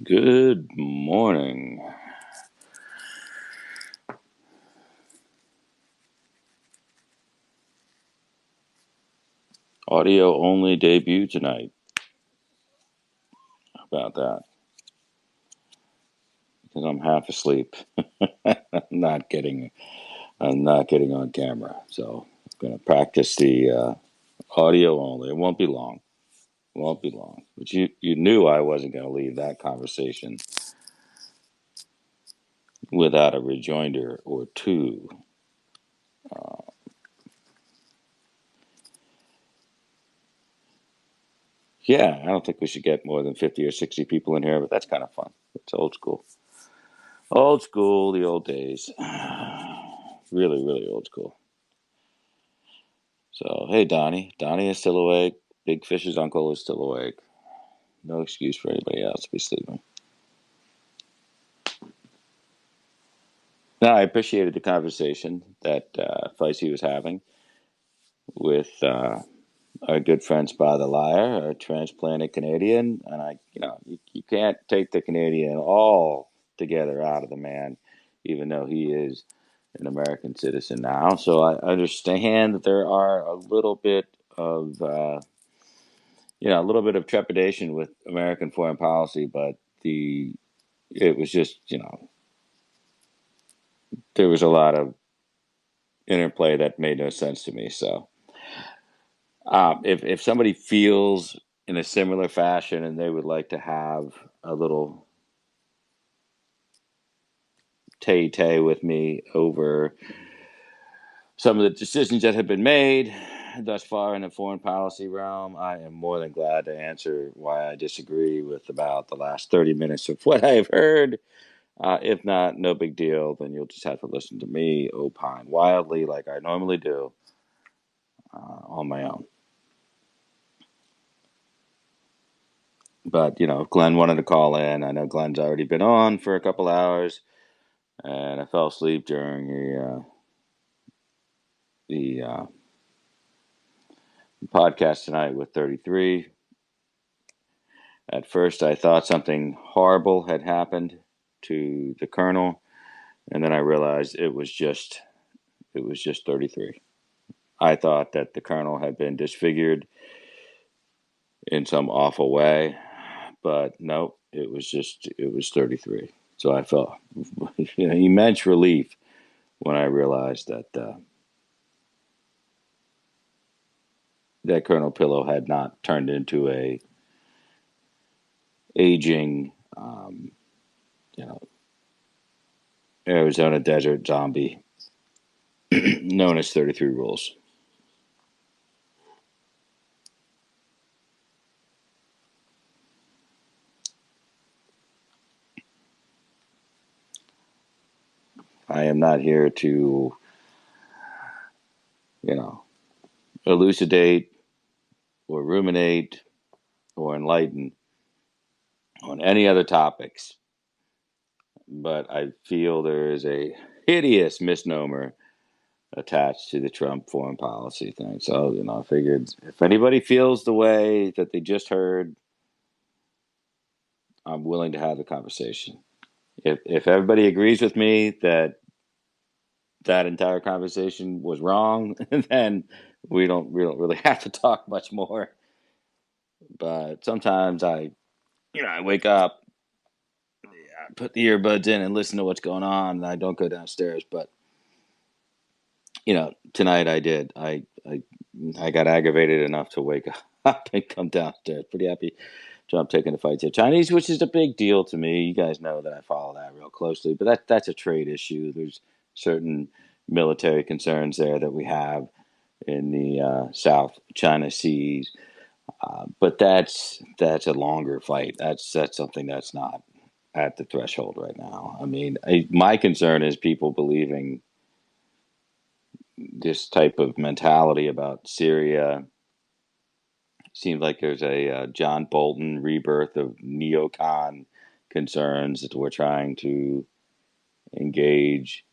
Good morning. Audio only debut tonight. How about that? Because I'm half asleep. I'm not getting on camera. So I'm gonna practice the audio only. It won't be long. It won't be long. But you knew I wasn't gonna leave that conversation without a rejoinder or two. Yeah, I don't think we should get more than 50 or 60 people in here, but that's kind of fun. It's old school. Old school, the old days. Really, really old school. So, hey, Donnie. Donnie is still awake. Big Fish's uncle is still awake. No excuse for anybody else to be sleeping. No, I appreciated the conversation that Feisty was having with our good friend Spot the Liar, a transplanted Canadian. And you can't take the Canadian all together out of the man, even though he is an American citizen now. So I understand that there are a little bit of a little bit of trepidation with American foreign policy, but it was just, there was a lot of interplay that made no sense to me. So, if somebody feels in a similar fashion and they would like to have a little tay with me over some of the decisions that have been made thus far in the foreign policy realm, I am more than glad to answer why I disagree with about the last 30 minutes of what I've heard. If not, no big deal. Then you'll just have to listen to me opine wildly like I normally do on my own. But, Glenn wanted to call in. I know Glenn's already been on for a couple hours, and I fell asleep during the podcast tonight with 33. At first, I thought something horrible had happened to the colonel, and then I realized it was just 33. I thought that the colonel had been disfigured in some awful way, but no, it was 33. So I felt immense relief when I realized that Colonel Pillow had not turned into a aging, you know, Arizona desert zombie known as 33 Rules. I am not here to, you know, elucidate or ruminate or enlighten on any other topics, but I feel there is a hideous misnomer attached to the Trump foreign policy thing. So, I figured if anybody feels the way that they just heard, I'm willing to have the conversation. If everybody agrees with me that that entire conversation was wrong, then we don't really have to talk much more. But sometimes I wake up, I put the earbuds in and listen to what's going on, and I don't go downstairs. But tonight I did. I got aggravated enough to wake up and come downstairs. Pretty happy Trump taking the fight to Chinese, which is a big deal to me. You guys know that I follow that real closely, but that's a trade issue. There's certain military concerns there that we have in the South China Seas, but that's a longer fight. That's something that's not at the threshold right now. I mean, my concern is people believing this type of mentality about Syria. Seems like there's a John Bolton rebirth of neocon concerns that we're trying to engage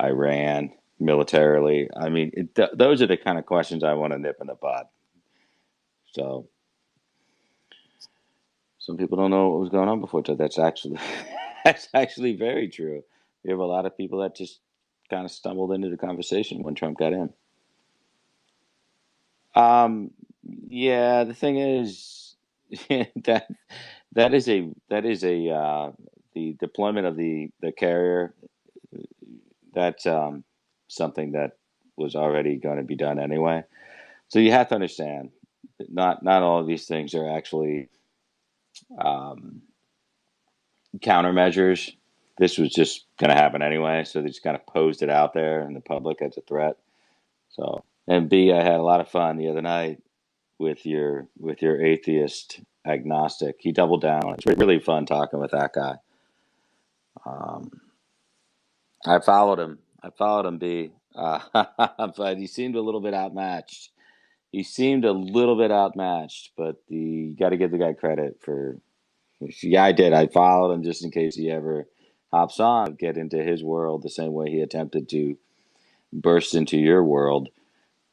Iran militarily. I mean, those are the kind of questions I want to nip in the bud. So Some people don't know what was going on before. So that's actually that's actually very true. We have a lot of people that just kind of stumbled into the conversation when Trump got in. Um, yeah, the thing is that that is a the deployment of the carrier. That's something that was already going to be done anyway. So you have to understand, that not all of these things are actually um, countermeasures. This was just going to happen anyway, so they just kind of posed it out there in the public as a threat. So, and B, I had a lot of fun the other night with your atheist agnostic. He doubled down. It's really fun talking with that guy. Um, I followed him. I followed him, B. But he seemed a little bit outmatched. He seemed a little bit outmatched, but you got to give the guy credit for. Yeah, I did. I followed him just in case he ever hops on, get into his world the same way he attempted to burst into your world.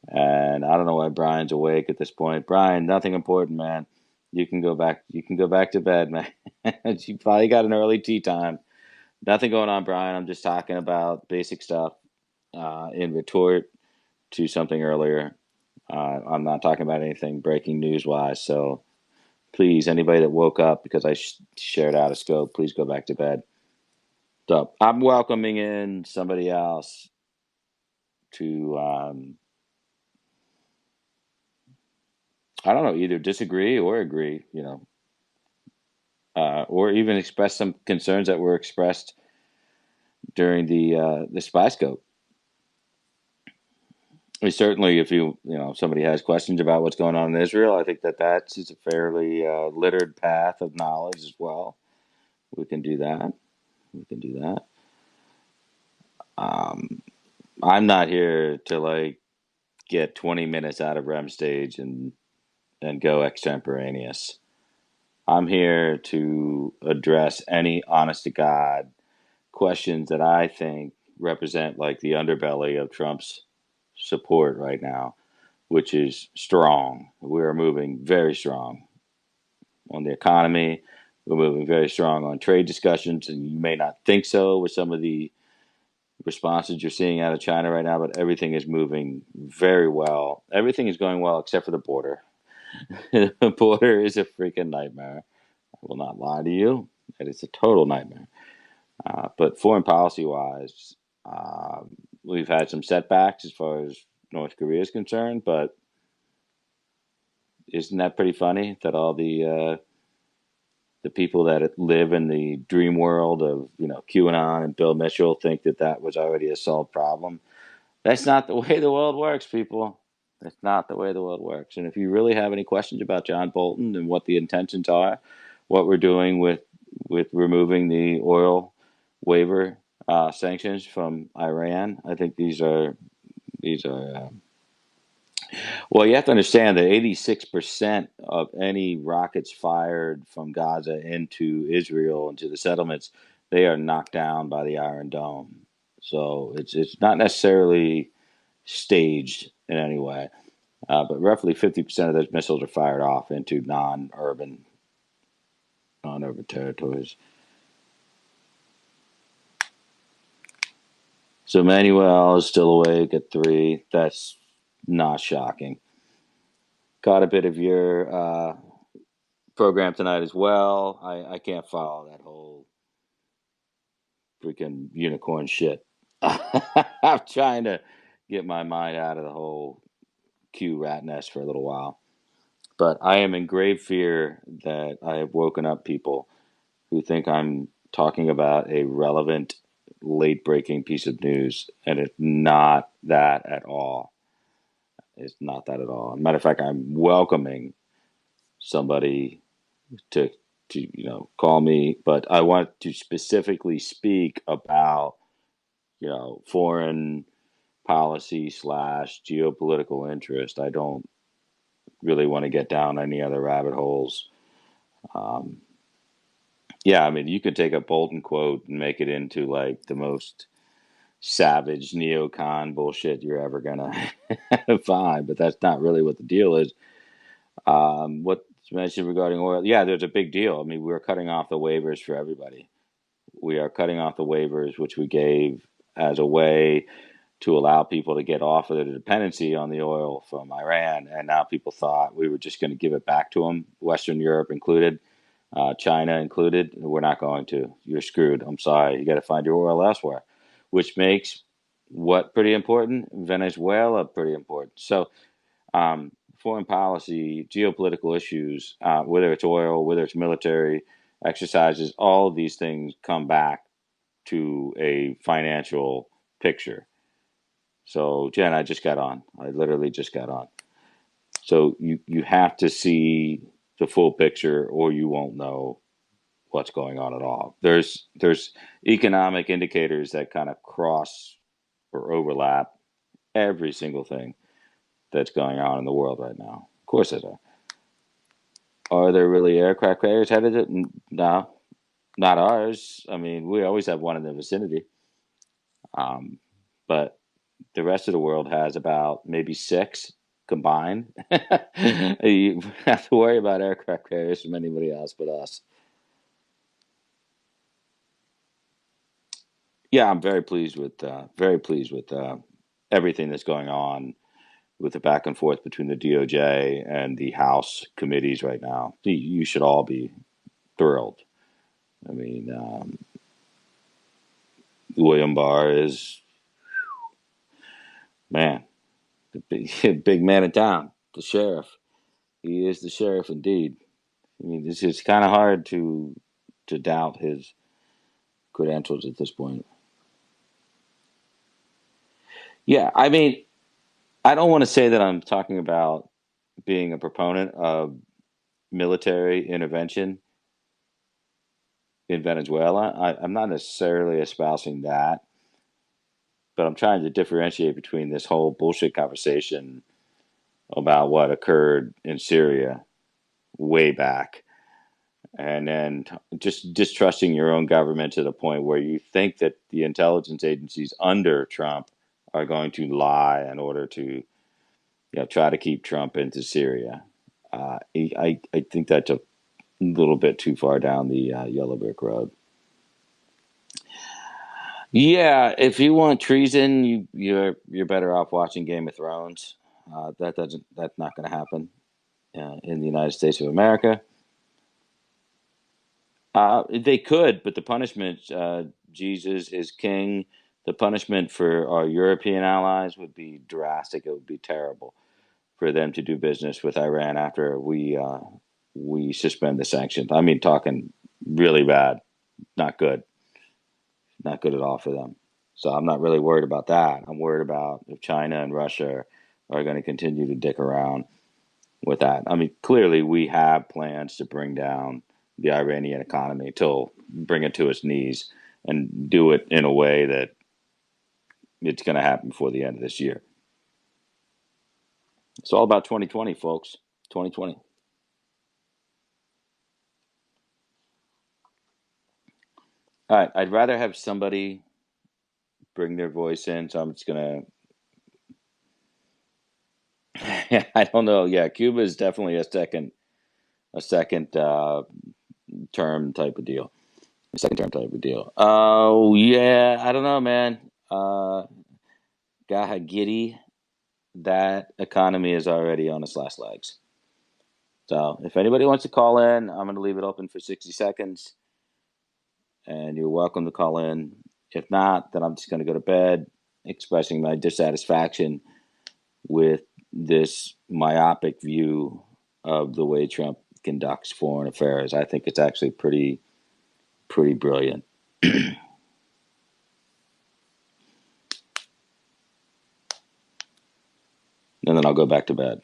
And I don't know why Brian's awake at this point. Brian, nothing important, man. You can go back. You can go back to bed, man. You probably got an early tea time. Nothing going on, Brian. I'm just talking about basic stuff in retort to something earlier. I'm not talking about anything breaking news wise. So please, anybody that woke up because I shared out of scope, please go back to bed. So I'm welcoming in somebody else to, I don't know, either disagree or agree, or even express some concerns that were expressed during the spy scope. I mean, certainly, if somebody has questions about what's going on in Israel, I think that's a fairly littered path of knowledge as well. We can do that. We can do that. Um, I'm not here to like get 20 minutes out of REM stage and go extemporaneous. I'm here to address any honest to God questions that I think represent like the underbelly of Trump's support right now, which is strong. We're moving very strong on the economy. We're moving very strong on trade discussions, and you may not think so with some of the responses you're seeing out of China right now, but everything is moving very well. Everything is going well except for the border. The border is a freaking nightmare. I will not lie to you. It is a total nightmare. But foreign policy wise, we've had some setbacks as far as North Korea is concerned, but isn't that pretty funny that all the people that live in the dream world of QAnon and Bill Mitchell think that was already a solved problem? That's not the way the world works, people. That's not the way the world works. And if you really have any questions about John Bolton and what the intentions are, what we're doing with removing the oil waiver sanctions from Iran, I think these are well, you have to understand that 86% of any rockets fired from Gaza into Israel, into the settlements, they are knocked down by the Iron Dome. So it's not necessarily staged in any way, but roughly 50% of those missiles are fired off into non-urban territories. So Manuel is still awake at 3. That's not shocking. Caught a bit of your program tonight as well. I can't follow that whole freaking unicorn shit. I'm trying to get my mind out of the whole Q rat nest for a little while. But I am in grave fear that I have woken up people who think I'm talking about a relevant, late breaking piece of news, and it's not that at all. It's not that at all. Matter of fact, I'm welcoming somebody to call me, but I want to specifically speak about foreign policy slash geopolitical interest. I don't really want to get down any other rabbit holes. Um, yeah, I mean, you could take a Bolton quote and make it into like the most savage neocon bullshit you're ever gonna find, but that's not really what the deal is. What mentioned regarding oil. Yeah, there's a big deal. I mean, we're cutting off the waivers for everybody. We are cutting off the waivers, which we gave as a way to allow people to get off of the dependency on the oil from Iran. And now people thought we were just going to give it back to them, Western Europe included, China included. We're not going to. You're screwed. I'm sorry. You got to find your oil elsewhere, which makes what pretty important? Venezuela pretty important. So, foreign policy, geopolitical issues, whether it's oil, whether it's military exercises, all of these things come back to a financial picture. So, Jen, I just got on. I literally just got on. So you have to see the full picture, or you won't know what's going on at all. There's economic indicators that kind of cross or overlap every single thing that's going on in the world right now. Of course, there are. Are there really aircraft carriers headed? No, not ours. I mean, we always have one in the vicinity, um, but the rest of the world has about maybe six combined. You have to worry about aircraft carriers from anybody else but us. Yeah, I'm very pleased with everything that's going on with the back and forth between the DOJ and the House committees right now. You should all be thrilled. I mean, William Barr is, man, the big, big man in town, the sheriff. He is the sheriff indeed. I mean, it's kind of hard to doubt his credentials at this point. Yeah, I mean, I don't want to say that I'm talking about being a proponent of military intervention in Venezuela. I'm not necessarily espousing that, but I'm trying to differentiate between this whole bullshit conversation about what occurred in Syria way back, and then just distrusting your own government to the point where you think that the intelligence agencies under Trump are going to lie in order to try to keep Trump into Syria. I think that's a little bit too far down the yellow brick road. Yeah, if you want treason, you're better off watching Game of Thrones. That's not going to happen in the United States of America. They could, but the punishment, Jesus is king. The punishment for our European allies would be drastic. It would be terrible for them to do business with Iran after we suspend the sanctions. I mean, talking really bad, not good, not good at all for them. So I'm not really worried about that. I'm worried about if China and Russia are going to continue to dick around with that. I mean, clearly we have plans to bring down the Iranian economy till bring it to its knees and do it in a way that it's going to happen before the end of this year. It's all about 2020, folks. 2020. All right. I'd rather have somebody bring their voice in, so I'm just going to. I don't know. Yeah, Cuba is definitely a second term type of deal. Second term type of deal. Oh yeah, I don't know, man. Gaha Giddy, that economy is already on its last legs. So if anybody wants to call in, I'm going to leave it open for 60 seconds, and you're welcome to call in. If not, then I'm just going to go to bed, expressing my dissatisfaction with this myopic view of the way Trump conducts foreign affairs. I think it's actually pretty brilliant. And then I'll go back to bed.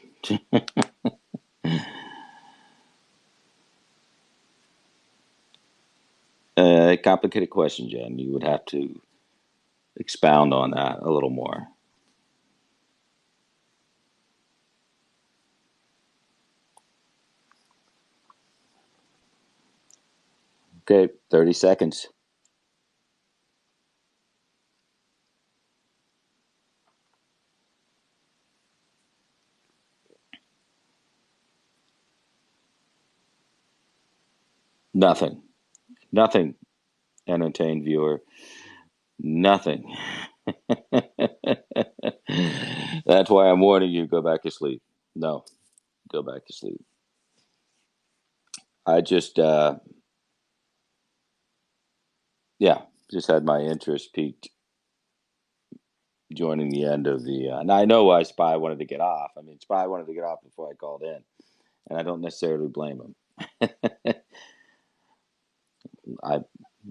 A complicated question, Jen. You would have to expound on that a little more. Okay, 30 seconds. Nothing. Nothing. Entertained viewer. Nothing. That's why I'm warning you. Go back to sleep. No, go back to sleep. I just, yeah, just had my interest peaked joining the end of the. And I know why Spy wanted to get off. I mean, Spy wanted to get off before I called in, and I don't necessarily blame him. I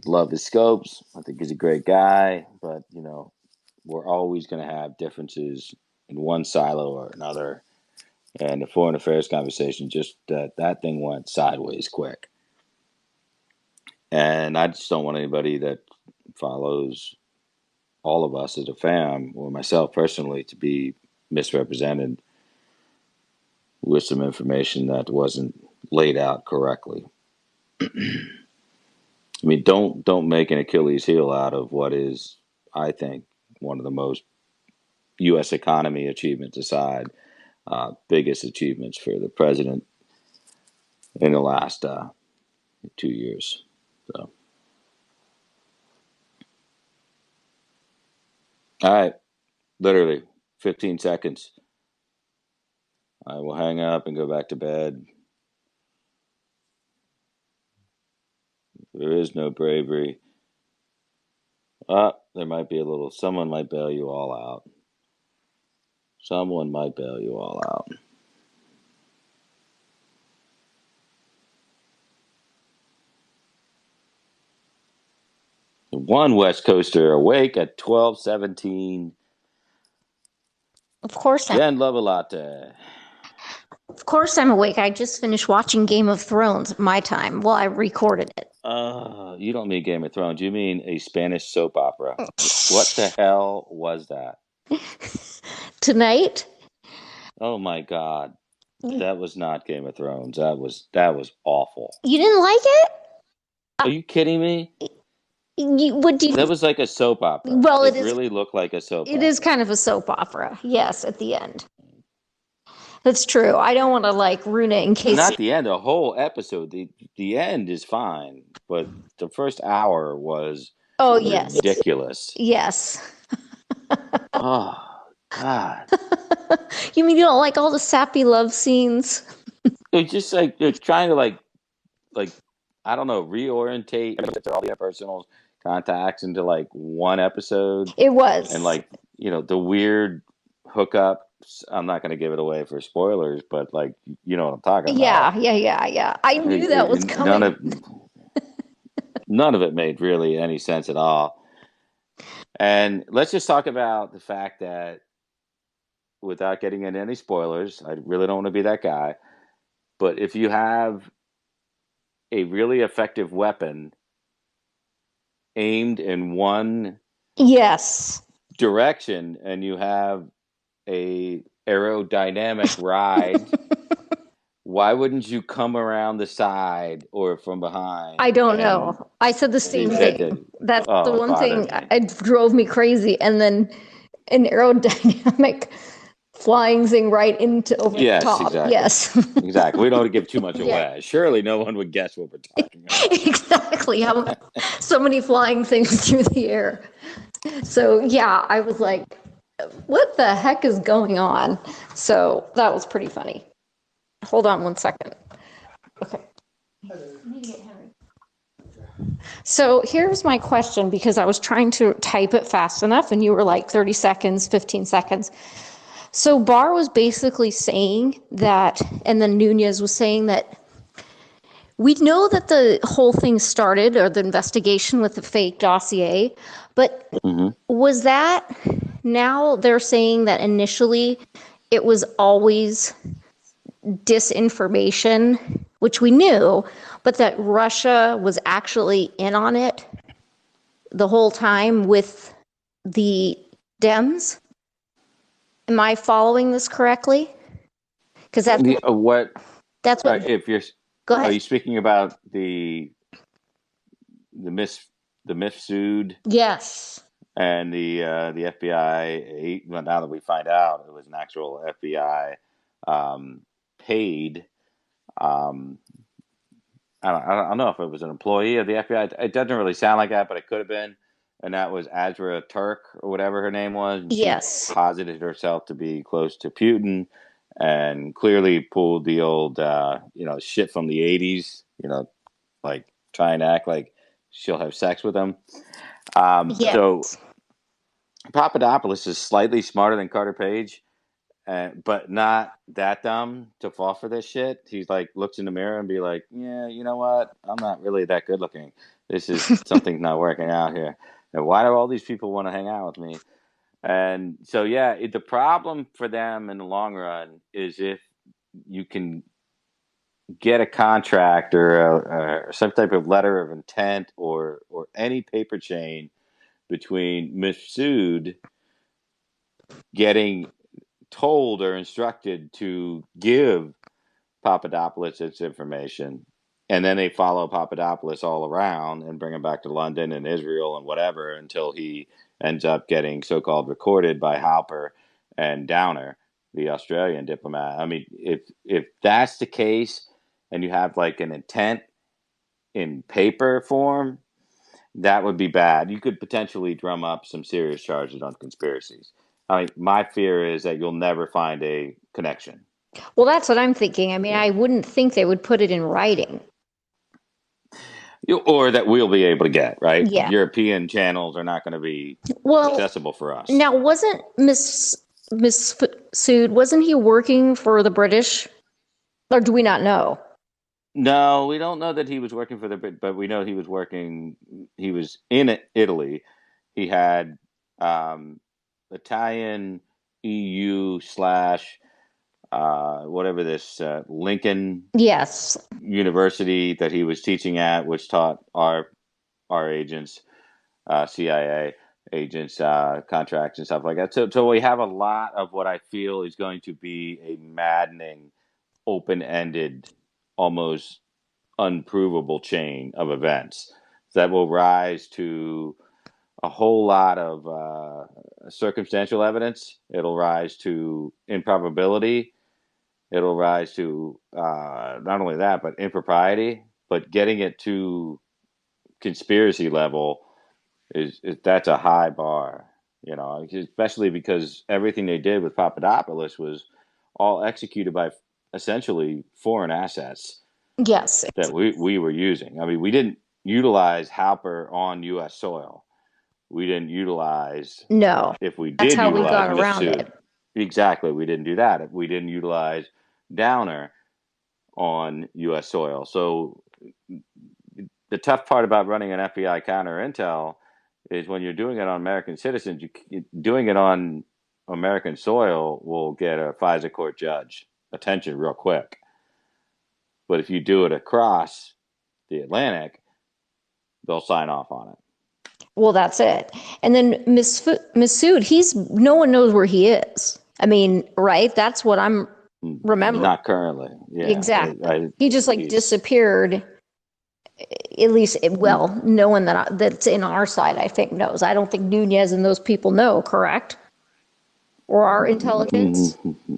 love his scopes. I think he's a great guy, but we're always going to have differences in one silo or another. And the foreign affairs conversation, just that thing went sideways quick. And I just don't want anybody that follows all of us as a fam, or myself personally, to be misrepresented with some information that wasn't laid out correctly. I mean, don't make an Achilles heel out of what is, I think, one of the most U.S. economy achievements aside, biggest achievements for the president in the last 2 years. So, all right, literally 15 seconds. I will hang up and go back to bed. There is no bravery. There might be a little. Someone might bail you all out. Someone might bail you all out. One West Coaster awake at 12:17. Of course Jen Love a latte. Of course I'm awake. I just finished watching Game of Thrones, my time, while I recorded it. You don't mean Game of Thrones. You mean a Spanish soap opera. What the hell was that? Tonight? Oh my God. That was not Game of Thrones. That was awful. You didn't like it? Are you kidding me? What do you? That was like a soap opera. Well, it really looked like a soap opera. It is kind of a soap opera. Yes, at the end. That's true. I don't want to ruin it in case. Not the end. The whole episode. The end is fine, but the first hour was ridiculous. Yes. Oh God. You mean you don't like all the sappy love scenes? It's just like they're trying to like I don't know, reorientate all the personal contacts into like one episode. It was. And the weird hookup. I'm not going to give it away for spoilers, but you know what I'm talking about. Yeah. I knew that was coming. None of it made really any sense at all. And let's just talk about the fact that, without getting into any spoilers, I really don't want to be that guy, but if you have a really effective weapon aimed in one direction and you have a aerodynamic ride, why wouldn't you come around the side or from behind? I don't know. I said the same thing. That's the one thing it drove me crazy. And then an aerodynamic flying thing right over the top. Exactly. Yes, exactly. We don't want to give too much away. Surely no one would guess what we're talking about. Exactly. How so many flying things through the air. So yeah, I was like, what the heck is going on? So that was pretty funny. Hold on 1 second. Okay. So here's my question, because I was trying to type it fast enough and you were like 30 seconds, 15 seconds. So Barr was basically saying that, and then Nunez was saying that we know that the whole thing started, or the investigation with the fake dossier, but was that, now they're saying that initially it was always disinformation, which we knew, but that Russia was actually in on it the whole time with the Dems. Am I following this correctly? Because that's what. That's what. If you're. Go ahead. Are you speaking about the Mifsud? Yes. And the FBI. Well, now that we find out it was an actual FBI paid I don't know if it was an employee of the FBI. It doesn't really sound like that, but it could have been. And that was Azra Turk or whatever her name was. And she Yes. posited herself to be close to Putin and clearly pulled the old, shit from the 80s, like trying to act like she'll have sex with him. So Yes. Papadopoulos is slightly smarter than Carter Page, but not that dumb to fall for this shit. He's like looks in the mirror and be like, yeah, you know what? I'm not really that good looking. This is something's not working out here. And why do all these people want to hang out with me? And so, yeah, the problem for them in the long run is if you can get a contract or some type of letter of intent or any paper chain between Mifsud getting told or instructed to give Papadopoulos its information, and then they follow Papadopoulos all around and bring him back to London and Israel and whatever until he ends up getting so-called recorded by Halper and Downer, the Australian diplomat. I mean, if that's the case, and you have like an intent in paper form, that would be bad. You could potentially drum up some serious charges on conspiracies. I mean, my fear is that you'll never find a connection. Well, that's what I'm thinking. I mean, I wouldn't think they would put it in writing. Or that we'll be able to get, right? Yeah. European channels are not going to be Well, accessible for us. now wasn't Miss Sood, wasn't he working for the British? Or do we not know? No, we don't know that he was working for but we know he was working. He was in Italy. He had Italian EU slash whatever this Lincoln Yes. University that he was teaching at, which taught our agents, CIA agents, contracts and stuff like that. So we have a lot of what I feel is going to be a maddening, open-ended, almost unprovable chain of events that will rise to a whole lot of circumstantial evidence. It'll rise to improbability. It'll rise to not only that, but impropriety. But getting it to conspiracy level is that's a high bar, especially because everything they did with Papadopoulos was all executed by essentially foreign assets Yes. that we were using. I mean, we didn't utilize Halper on U.S. soil. We didn't utilize, No. if we That's did how we utilize got around Mifsud, it. exactly, we didn't do that. We didn't utilize Downer on U.S. soil. So the tough part about running an FBI counter intel is when you're doing it on American citizens, doing it on American soil will get a FISA court judge attention real quick. But if you do it across the Atlantic, they'll sign off on it. Well, that's it. And then Masood, he's no one knows where he is. I mean, right? That's what I'm remembering. Not currently. Yeah. Exactly. He just like disappeared. At least, well, no one that's in our side, I think, knows. I don't think Nunez and those people know, correct? Or our intelligence?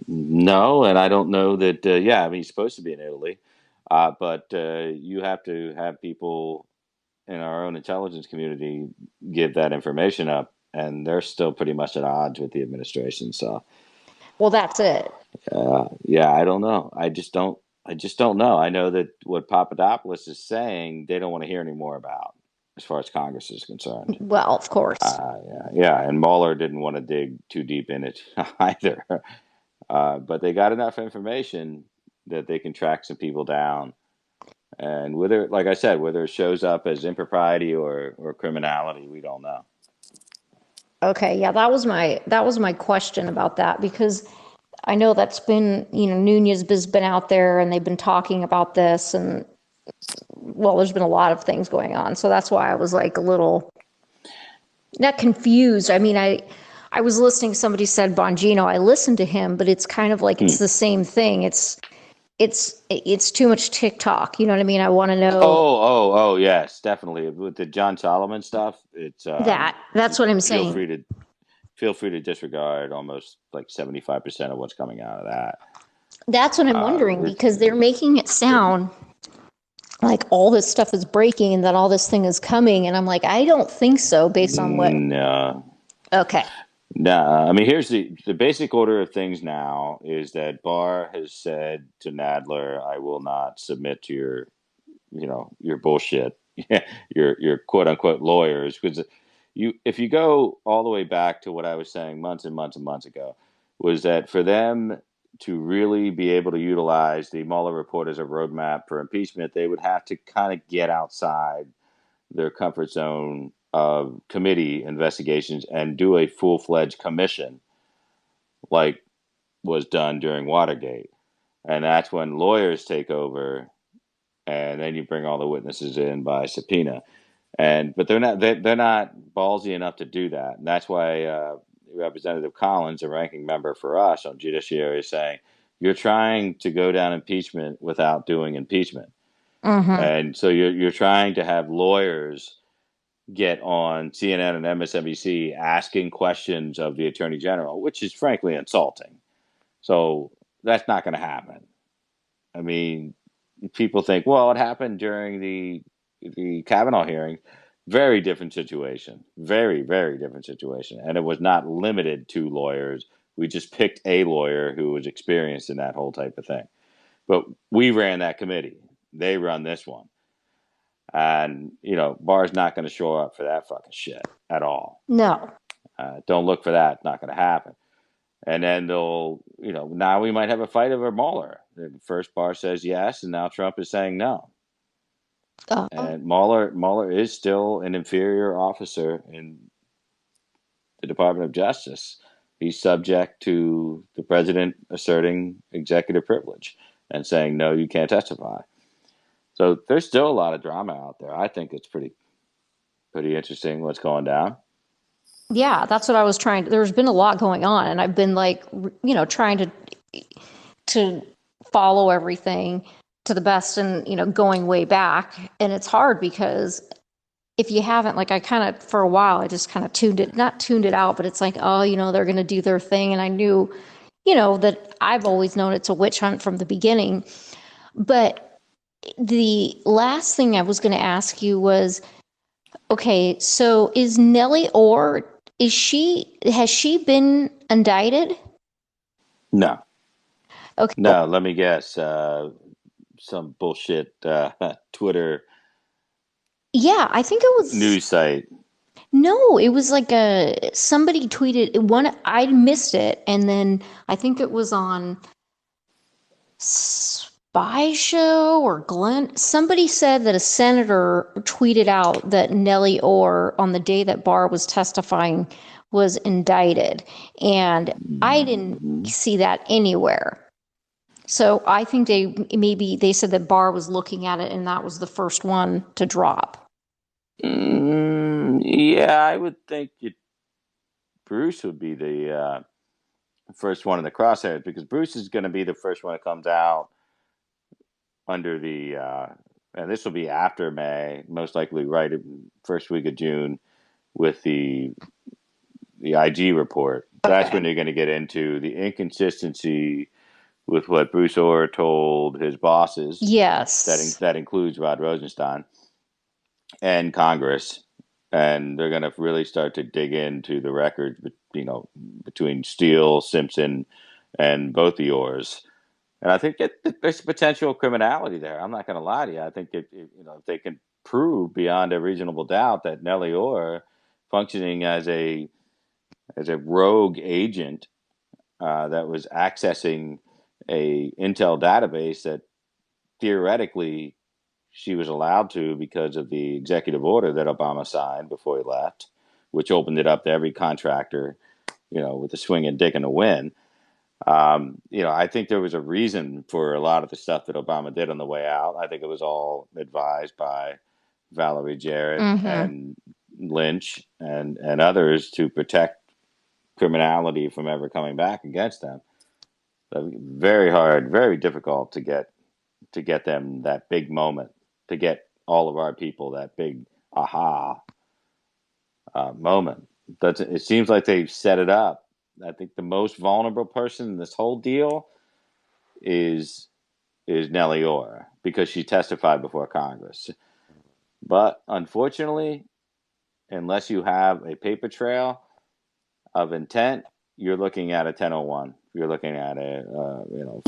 No, and I don't know that. I mean, he's supposed to be in Italy, but you have to have people in our own intelligence community give that information up, and they're still pretty much at odds with the administration. So, well, that's it. I don't know. I just don't know. I know that what Papadopoulos is saying, they don't want to hear any more about, as far as Congress is concerned. Well, of course. And Mueller didn't want to dig too deep in it either. But they got enough information that they can track some people down. And whether, like I said, whether it shows up as impropriety or criminality, we don't know. Okay, yeah, that was my question about that, because I know that's been, Nunez has been out there and they've been talking about this, and well, there's been a lot of things going on. So that's why I was like a little not confused. I mean, I was listening, somebody said Bongino, I listened to him, but it's kind of like it's the same thing. It's too much TikTok. You know what I mean? I want to know. Oh, yes, definitely. With the John Solomon stuff, it's that's what I'm saying. Feel free to disregard almost like 75% of what's coming out of that. That's what I'm wondering, because they're making it sound like all this stuff is breaking and that all this thing is coming. And I'm like, I don't think so based on what. No. Okay. No, I mean, here's the basic order of things now is that Barr has said to Nadler, I will not submit to your, your bullshit, your quote unquote lawyers, because if you go all the way back to what I was saying months and months and months ago, was that for them to really be able to utilize the Mueller report as a roadmap for impeachment, they would have to kind of get outside their comfort zone of committee investigations and do a full-fledged commission like was done during Watergate. And that's when lawyers take over, and then you bring all the witnesses in by subpoena. But they're not ballsy enough to do that, and that's why Representative Collins, a ranking member for us on Judiciary, is saying you're trying to go down impeachment without doing impeachment, Mm-hmm. and so you're trying to have lawyers get on CNN and MSNBC asking questions of the Attorney General, which is frankly insulting. So that's not going to happen. I mean, people think, well, it happened during the Kavanaugh hearing. Very different situation. Very, very different situation. And it was not limited to lawyers. We just picked a lawyer who was experienced in that whole type of thing. But we ran that committee. They run this one. And, Barr's not going to show up for that fucking shit at all. No. Don't look for that. It's not going to happen. And then now we might have a fight over Mueller. First Barr says yes, and now Trump is saying no. Uh, And Mueller is still an inferior officer in the Department of Justice. He's subject to the president asserting executive privilege and saying, no, you can't testify. So there's still a lot of drama out there. I think it's pretty interesting what's going down. yeah, that's what I was trying to. There's been a lot going on, and I've been like, trying to follow everything to the best, and going way back. And it's hard because if you haven't, like, I kind of for a while, I just kind of not tuned it out, but it's like, oh, they're going to do their thing, and I knew, that I've always known it's a witch hunt from the beginning. But the last thing I was going to ask you was, okay, so is Nellie Orr, has she been indicted? No, Okay. no, let me guess. Some bullshit Twitter Yeah, I think it was, news site. no, it was like somebody tweeted one, I missed it, and then I think it was on Spy Show or Glenn. Somebody said that a senator tweeted out that Nellie Orr, on the day that Barr was testifying, was indicted. And I didn't see that anywhere. So I think they said that Barr was looking at it and that was the first one to drop. Yeah, I would think Bruce would be the first one in the crosshairs because Bruce is going to be the first one that comes out under and this will be after May, most likely right first week of June with the IG report. That's when you're going to get into the inconsistency with what Bruce Orr told his bosses. Yes. That includes Rod Rosenstein and Congress. And they're going to really start to dig into the records, between Steele, Simpson, and both the Orrs. And I think there's potential criminality there. I'm not going to lie to you. I think if they can prove beyond a reasonable doubt that Nellie Orr, functioning as a rogue agent that was accessing a intel database that theoretically she was allowed to because of the executive order that Obama signed before he left, which opened it up to every contractor, with a swinging dick and a win. I think there was a reason for a lot of the stuff that Obama did on the way out. I think it was all advised by Valerie Jarrett Mm-hmm. and Lynch and others to protect criminality from ever coming back against them. So very hard, very difficult to get them that big moment, to get all of our people that big aha moment. It seems like they've set it up. I think the most vulnerable person in this whole deal is Nellie Orr. because she testified before Congress. But unfortunately, unless you have a paper trail of intent, you're looking at a 1001. You're looking at a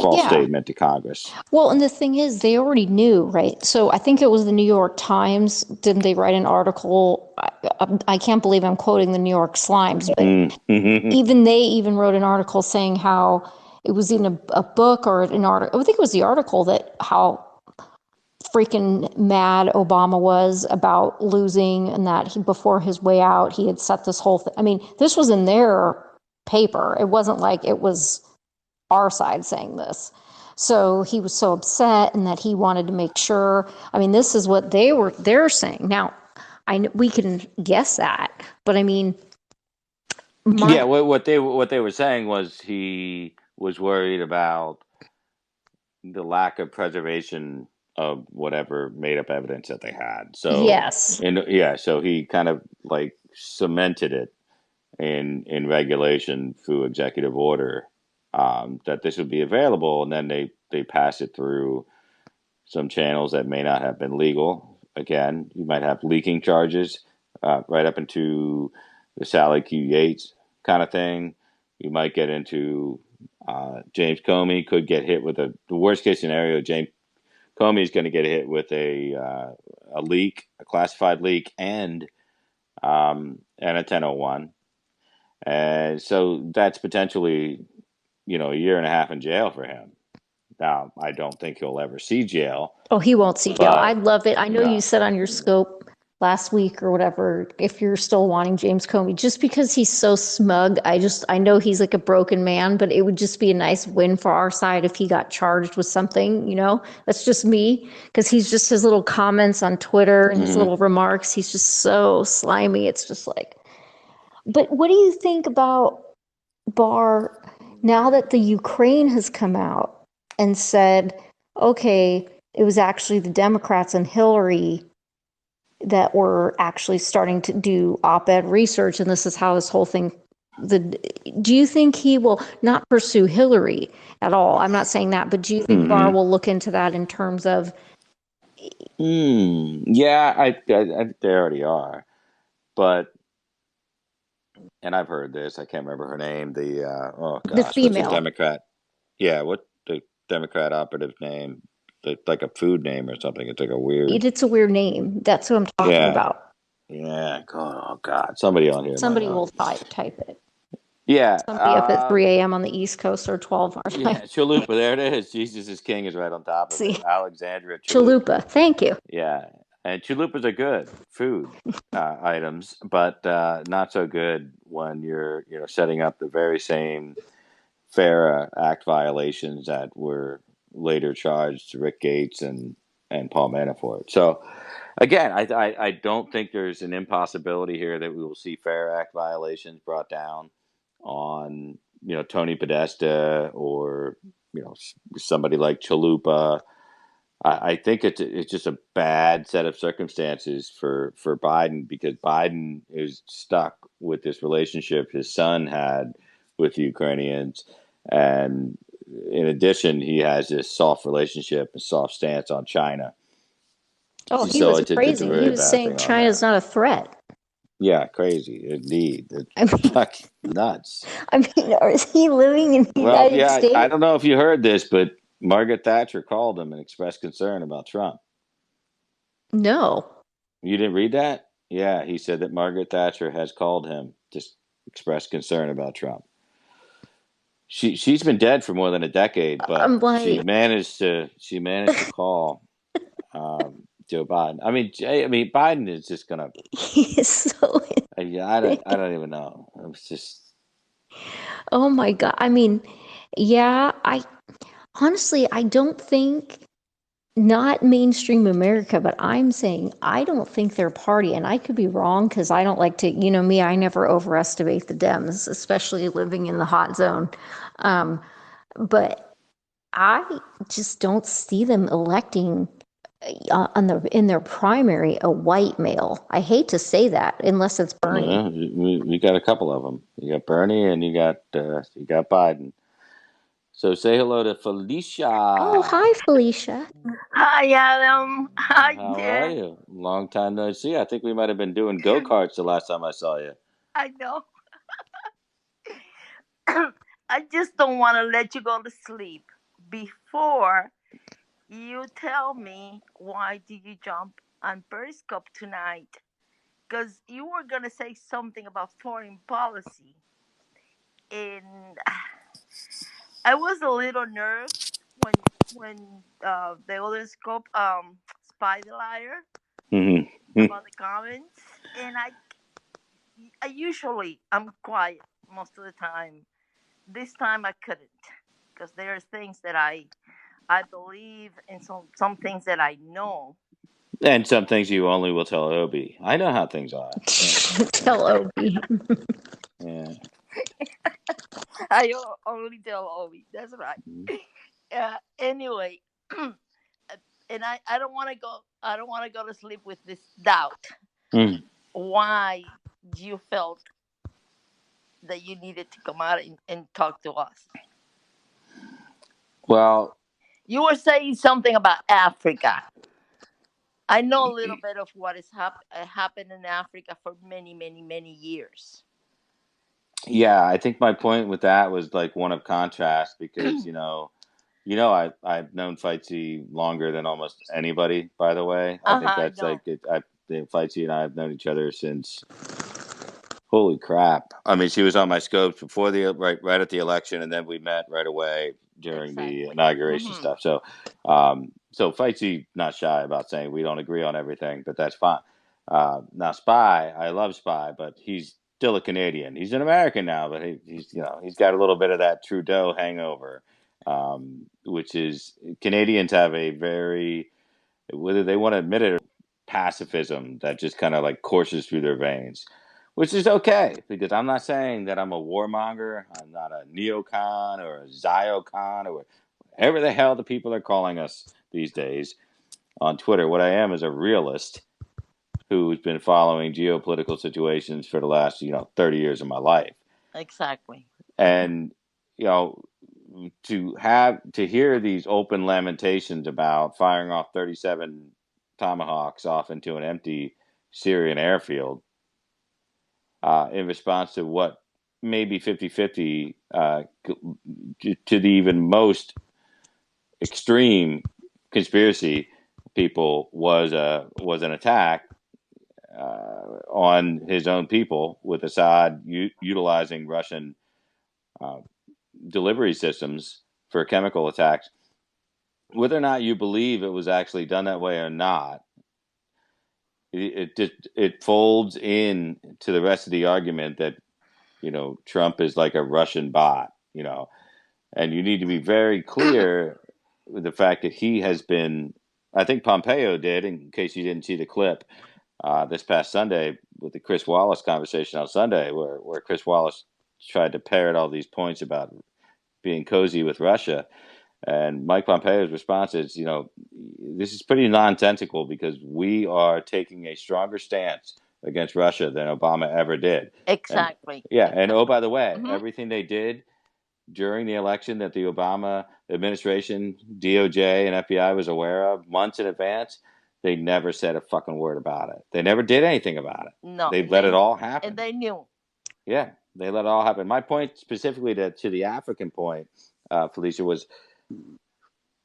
false Yeah. statement to Congress. Well, and the thing is, they already knew, right? So I think it was the New York Times. Didn't they write an article? I can't believe I'm quoting the New York Slimes, but even they even wrote an article saying how it was in a book or an article. I think it was the article that how freaking mad Obama was about losing, and that before his way out, he had set this whole thing. I mean, this was in their paper. It wasn't like it was our side saying this. So he was so upset, and that he wanted to make sure. I mean, this is what they're saying. Now, we can guess that, but I mean, yeah, what they were saying was he was worried about the lack of preservation of whatever made up evidence that they had. So yes, so he kind of like cemented it in regulation through executive order, that this would be available, and then they pass it through some channels that may not have been legal. Again, you might have leaking charges, right up into the Sally Q. Yates kind of thing. You might get into James Comey could get hit with the worst case scenario. James Comey is going to get hit with a leak, a classified leak, and a 1001. And so that's potentially, a year and a half in jail for him. Now, I don't think he'll ever see jail. Oh, he won't see jail. I love it. I know you No. said on your scope last week or whatever, if you're still wanting James Comey, just because he's so smug, I know he's like a broken man, but it would just be a nice win for our side if he got charged with something, That's just me, because he's just his little comments on Twitter and his little remarks. He's just so slimy. It's just like, but what do you think about Barr now that the Ukraine has come out and said, okay, it was actually the Democrats and Hillary that were actually starting to do op-ed research, and this is how this whole thing. Do you think he will not pursue Hillary at all? I'm not saying that, but do you think Barr will look into that in terms of? Yeah, I they already are, but. And I've heard this. I can't remember her name. The What's female. the Democrat? Yeah, what the Democrat operative name? Like a food name or something. It's like a weird. It's a weird name. That's what I'm talking about. Yeah. Oh God. Somebody on here. Somebody will type it. Yeah. Somebody up at 3 a.m. on the East Coast or 12 our time. Yeah, Chalupa. There it is. Jesus is King is right on top of it. Alexandria Chalupa. Thank you. Yeah. And chalupas are good food items, but not so good when you're setting up the very same FARA Act violations that were later charged to Rick Gates and Paul Manafort. So again, I don't think there's an impossibility here that we will see FARA Act violations brought down on Tony Podesta or somebody like Chalupa. I think it's just a bad set of circumstances for Biden, because Biden is stuck with this relationship his son had with the Ukrainians. And in addition, he has this soft relationship, a soft stance on China. Oh, he was crazy. He was saying China's not a threat. Yeah, crazy. Indeed. It's nuts. I mean, is he living in the United States? I don't know if you heard this, but Margaret Thatcher called him and expressed concern about Trump. No. You didn't read that? Yeah, he said that Margaret Thatcher has called him to express concern about Trump. She's been dead for more than a decade, but she managed to call Joe Biden. I mean, Biden is just gonna. He is so. I don't even know. It's just. Oh my God! I mean, yeah. Honestly, I don't think, not mainstream America, but I'm saying I don't think their party, and I could be wrong because I don't like to, me, I never overestimate the Dems, especially living in the hot zone. But I just don't see them electing in their primary a white male. I hate to say that, unless it's Bernie. Yeah, we got a couple of them. You got Bernie and you got Biden. So say hello to Felicia. Oh, hi, Felicia. Hi, Adam. Hi, How are Jen. you? Long time no see. I think we might have been doing go-karts the last time I saw you. I know. I just don't want to let you go to sleep before you tell me why did you jump on Periscope tonight? Because you were gonna say something about foreign policy, and I was a little nervous when the other scope spy the liar Mm-hmm. about the comments, and I usually I'm quiet most of the time. This time I couldn't because there's things that I believe and some things that I know. And some things you only will tell Obi. I know how things are. Yeah, Tell Obi. yeah. I only tell Obi. That's right. Anyway, and I don't want to go. I don't want to go to sleep with this doubt. Mm. Why you felt that you needed to come out and talk to us? Well, You were saying something about Africa. I know a little bit of what has happened in Africa for many, many, many years. yeah. I think my point with that was like one of contrast because I've known Fightsy longer than almost anybody. By the way, I think I that's like know. it. Fightsy and I have known each other since. Holy crap! I mean, she was on my scopes before the right at the election, and then we met right away during the Exactly. inauguration stuff. So Fightsy not shy about saying we don't agree on everything, but that's fine. Now Spy, I love Spy, but he's still a Canadian. He's an American now, but he's got a little bit of that Trudeau hangover, which is Canadians have a very, whether they want to admit it, pacifism that just kind of like courses through their veins, which is okay because I'm not saying that I'm a warmonger. I'm not a neocon or a ziocon or whatever the hell the people are calling us these days on Twitter. What I am is a realist who's been following geopolitical situations for the last 30 years of my life, Exactly. and you know to hear these open lamentations about firing off 37 tomahawks off into an empty Syrian airfield in response to what maybe 50-50 to the even most extreme conspiracy people was an attack on his own people with Assad utilizing Russian uh, delivery systems for chemical attacks. Whether or not you believe it was actually done that way or not, it folds in to the rest of the argument that Trump is like a Russian bot, and you need to be very clear with the fact that he has been. I think Pompeo did, in case you didn't see the clip this past Sunday with the Chris Wallace conversation on Sunday, where Chris Wallace tried to parrot all these points about being cozy with Russia. And Mike Pompeo's response is, this is pretty nonsensical because we are taking a stronger stance against Russia than Obama ever did. And Exactly. yeah, and oh, Exactly. by the way, Hmm. everything they did during the election that the Obama administration, DOJ, and FBI was aware of months in advance, they never said a fucking word about it. They never did anything about it. No, They and let it all and happen. they knew. Yeah, they let it all happen. My point specifically to the African point, Felicia, was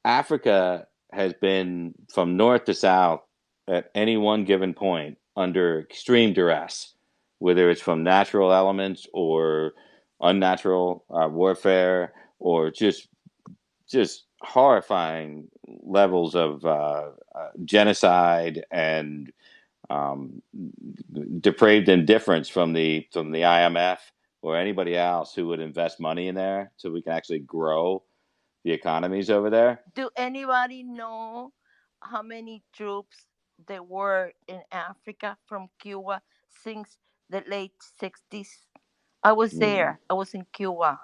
Africa has been from north to south at any one given point under extreme duress, whether it's from natural elements or unnatural warfare or just horrifying levels of genocide and um, depraved indifference from the IMF or anybody else who would invest money in there so we can actually grow the economies over there. Do anybody know how many troops there were in Africa from Cuba since the late 60s? I was Mm. there. I was in Cuba.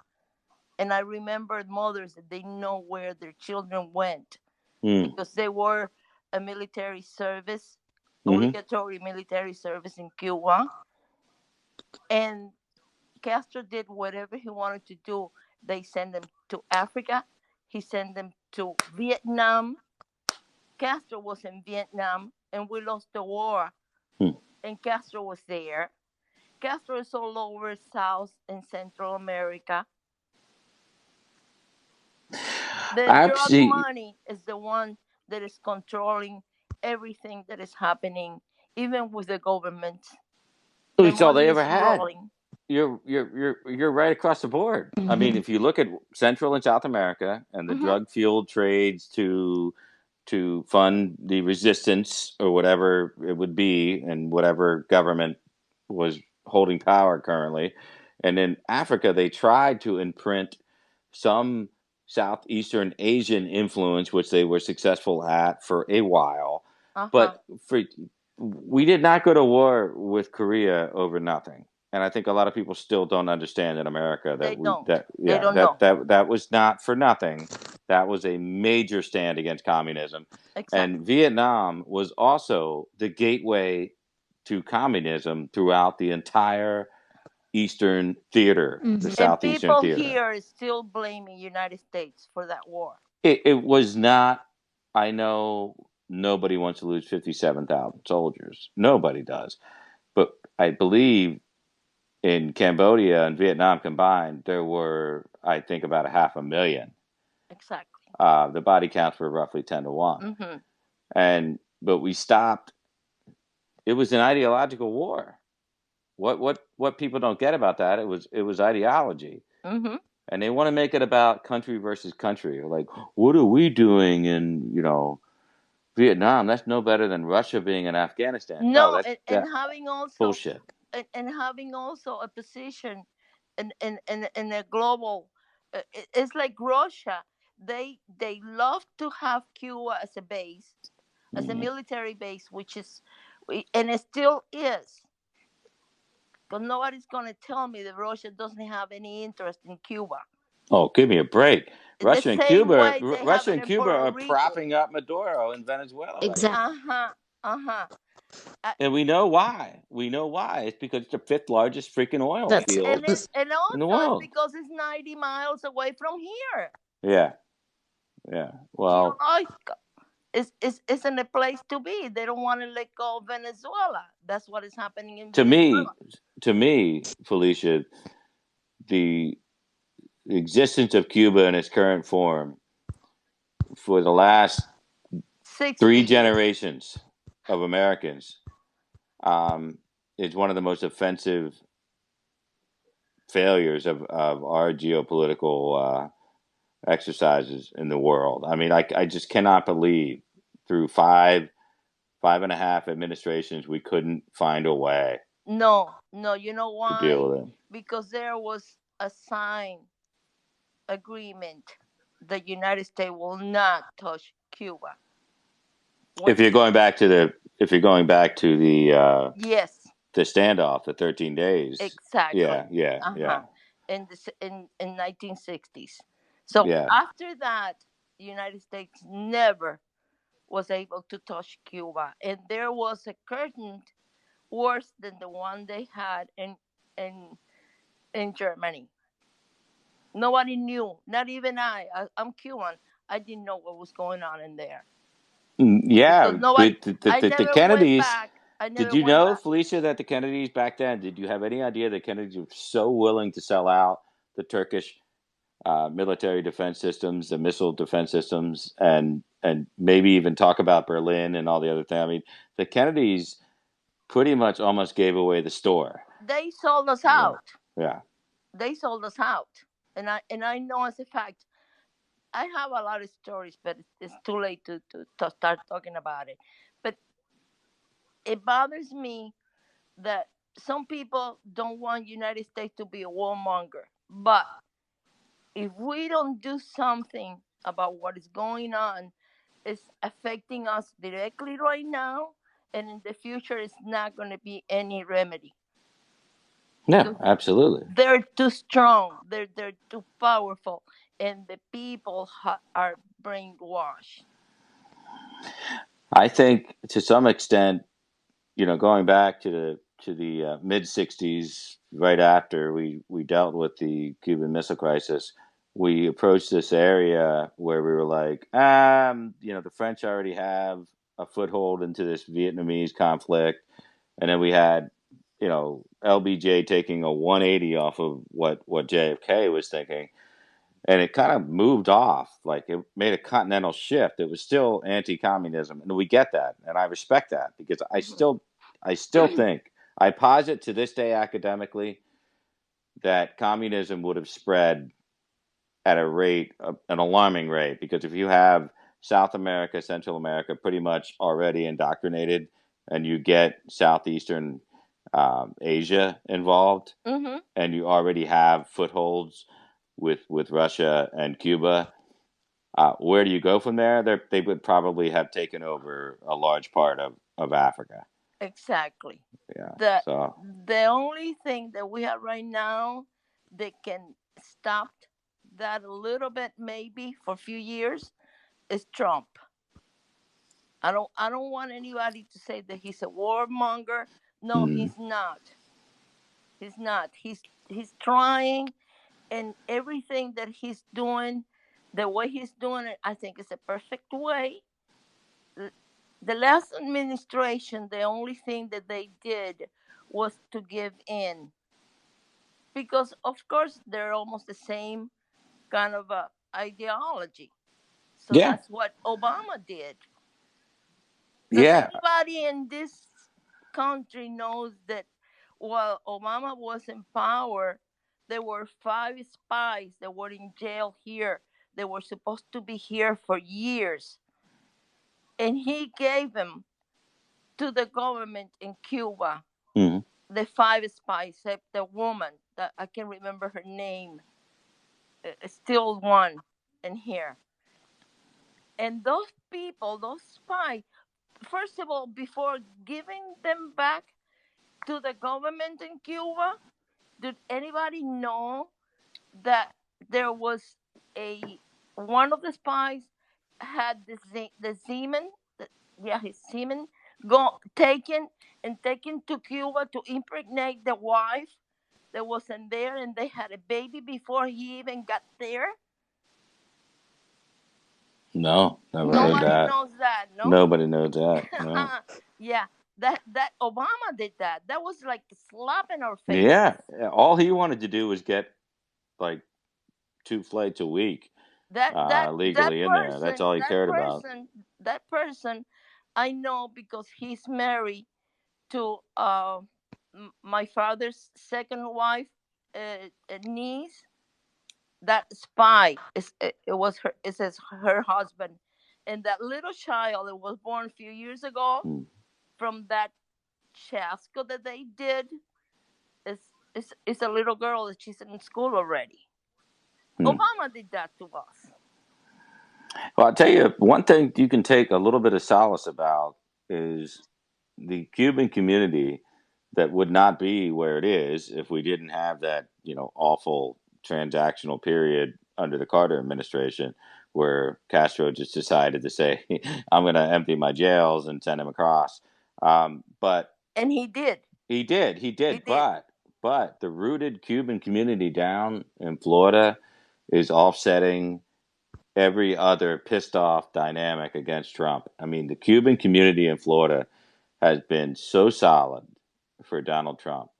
And I remembered mothers that they know where their children went Mm. because they were a military service, Mm-hmm. obligatory military service in Cuba. And Castro did whatever he wanted to do. They sent them to Africa. He sent them to Vietnam. Castro was in Vietnam, and we lost the war. Hmm. And Castro was there. Castro is all over South and Central America. The drug Actually, money is the one that is controlling everything that is happening, even with the government. The it's all they money ever is had. rolling. You're right across the board. I mean, Mhm. if you look at Central and South America and the Hmm. drug fueled trades to fund the resistance or whatever it would be, and whatever government was holding power currently, and in Africa they tried to imprint some Southeastern Asian influence, which they were successful at for a while, Uh-huh. but for we did not go to war with Korea over nothing. And I think a lot of people still don't understand in America They that we don't. that They yeah don't know. that was not for nothing. That was a major stand against communism. And Exactly. Vietnam was also the gateway to communism throughout the entire Eastern theater, the Mhm. And Southeastern people theater. here is still blaming United States for that war. It was not, I know nobody wants to lose 57,000 soldiers. Nobody does. But I believe in Cambodia and Vietnam combined, there were, I think, about a 500,000. Exactly. The body counts were roughly 10 to 1. Mm-hmm. But we stopped. It was an ideological war. What people don't get about that, it was ideology. Mm-hmm. And they want to make it about country versus country. Like, what are we doing in, Vietnam? That's no better than Russia being in Afghanistan. No, No, that's and that having also bullshit. and having also a position in a global it's like Russia. They love to have Cuba as a base, as a Mhm. military base, which is and it still is. Because nobody's gonna tell me that Russia doesn't have any interest in Cuba. Oh, give me a break. The same way they have Russia it and in Cuba Puerto are Rico. propping up Maduro in Venezuela right Exactly. now. Uh-huh. Uh-huh. Uh, And we know why. We know why. It's because it's the fifth largest freaking oil That's field and in the also it's world. because it's 90 miles away from here. Yeah, yeah. Well, Geological. It's in a place to be. They don't want to let go of Venezuela. That's what is happening in to me, Venezuela. to me, Felicia, the existence of Cuba in its current form for the last 60 three years. generations of Americans um, is one of the most offensive failures of our geopolitical exercises in the world. I mean, I just cannot believe through five and a half administrations we couldn't find a way No, no, you know to deal why? with it. Because there was a signed agreement the United States will not touch Cuba. When If you're going back to yes, the standoff, the 13 days. exactly. Yeah, yeah, yeah, Uh-huh. In 1960s. So yeah. after that, the United States never was able to touch Cuba, and there was a curtain worse than the one they had in in Germany. Nobody knew, not even I'm Cuban. I didn't know what was going on in there because Yeah, nobody. but I the never went Kennedys. back. I Did never you went know, back. Felicia, that the Kennedys back then? Did you have any idea the Kennedys were so willing to sell out the Turkish military defense systems, the missile defense systems, and maybe even talk about Berlin and all the other things? I mean, the Kennedys pretty much almost gave away the store. They sold us Yeah, out. yeah. They sold us out, and I know as a fact. I have a lot of stories, but it's too late to start talking about it. But it bothers me that some people don't want United States to be a warmonger. But if we don't do something about what is going on, it's affecting us directly right now, and in the future, it's not going to be any remedy No, because absolutely. they're too strong, they're too powerful, and the people are brainwashed. I think to some extent, going back to the mid '60s, right after we dealt with the Cuban Missile Crisis, we approached this area where we were like, the French already have a foothold into this Vietnamese conflict. And then we had, LBJ taking a 180 off of what JFK was thinking. And it kind of moved off, like it made a continental shift. It was still anti-communism, and we get that, and I respect that because I still think, I posit to this day academically, that communism would have spread at an alarming rate, because if you have South America, Central America pretty much already indoctrinated, and you get Southeastern Asia involved, and you already have footholds with Russia and Cuba, where do you go from there? They would probably have taken over a large part of Africa. Exactly. Yeah. The only thing that we have right now that can stop that a little bit, maybe for a few years, is Trump. I don't want anybody to say that he's a warmonger. No, he's not. He's not. He's trying, and everything that he's doing, the way he's doing it, I think is a perfect way. The last administration, the only thing that they did was to give in, because of course they're almost the same kind of ideology. So that's what Obama did. Because everybody in this country knows that while Obama was in power, there were 5 spies that were in jail here. They were supposed to be here for years. And he gave them to the government in Cuba, the 5 spies, except the woman that I can't remember her name, still one in here. And those people, those spies, first of all, before giving them back to the government in Cuba, did anybody know that there was one of the spies had the semen, his semen, taken to Cuba to impregnate the wife that wasn't there, and they had a baby before he even got there? No, never Nobody heard that. knows that. No? Nobody knows that. No. Yeah, that Obama did that. That was like a slap in our face. Yeah, all he wanted to do was get like 2 flights a week legally in there. That's all he cared about. That person, I know, because he's married to my father's second wife, niece. That spy is her husband, and that little child that was born a few years ago from that chasco that they did is a little girl that she's in school already. Obama did that to us. Well, I'll tell you one thing you can take a little bit of solace about is the Cuban community that would not be where it is if we didn't have that, awful transactional period under the Carter administration, where Castro just decided to say, I'm going to empty my jails and send him across. And he did. He did. But the rooted Cuban community down in Florida is offsetting every other pissed off dynamic against Trump. I mean, the Cuban community in Florida has been so solid for Donald Trump,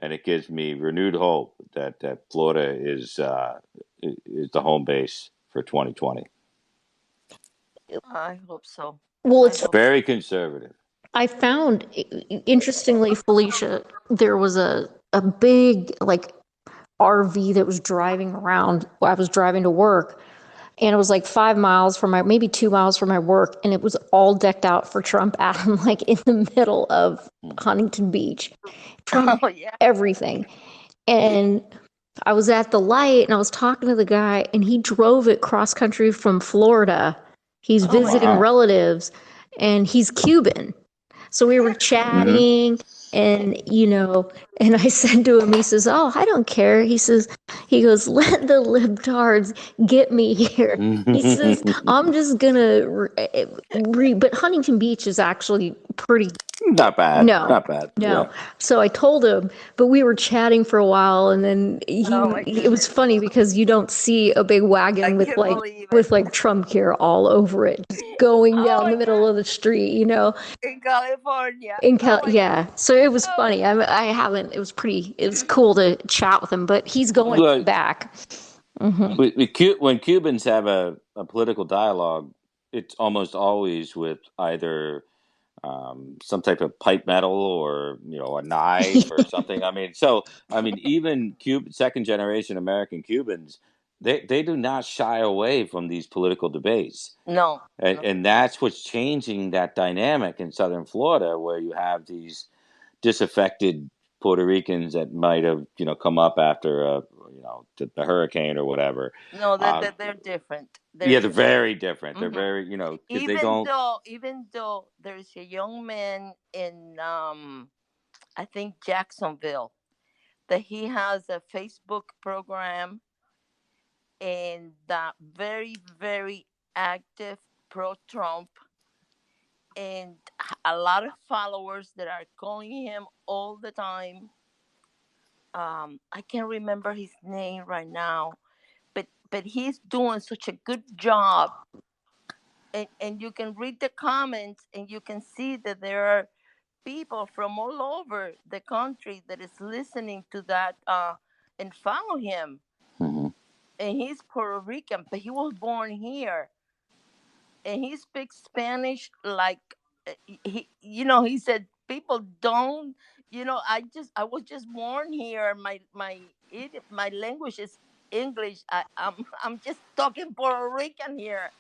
and it gives me renewed hope that Florida is the home base for 2020. I hope so. Well, it's very conservative. I found, interestingly, Felicia, there was a big RV that was driving around. I was driving to work, and it was 5 miles from maybe 2 miles from my work, and it was all decked out for Trump Adam, in the middle of Huntington Beach. Trump, everything. And I was at the light, and I was talking to the guy, and he drove it cross country from Florida. He's visiting relatives, and he's Cuban. So we were chatting, and, and I said to him, he says, oh, I don't care. He goes, let the libtards get me here. He says, I'm just going to but Huntington Beach is actually pretty. Not bad. No, Not bad. no. Yeah. So I told him, but we were chatting for a while, and then Oh my it was goodness. funny because you don't see a big I wagon can't believe it. Trump gear all over it, just going Oh down my the middle God. of the street, you know. In California. Oh my God. Yeah. So it was Oh funny. I haven't. It was cool to chat with him, but he's going Look, back. Hmm. when Cubans have a political dialogue, it's almost always with either some type of pipe metal or a knife or something. Even second generation American Cubans, they do not shy away from these political debates, no, and, no. and that's what's changing that dynamic in Southern Florida, where you have these disaffected Puerto Ricans that might have come up after the hurricane or whatever. No, Um, they're different. They're yeah, they're different. very different. They're Hmm. very because they don't. Even though there's a young man in I think Jacksonville that he has a Facebook program and that very active pro Trump and a lot of followers that are calling him all the time. I can't remember his name right now, but he's doing such a good job, and you can read the comments and you can see that there are people from all over the country that is listening to that and follow him. Mhm. And he's Puerto Rican, but he was born here, and he speaks Spanish like he said people don't. I was just born here. My language is English. I'm just talking Puerto Rican here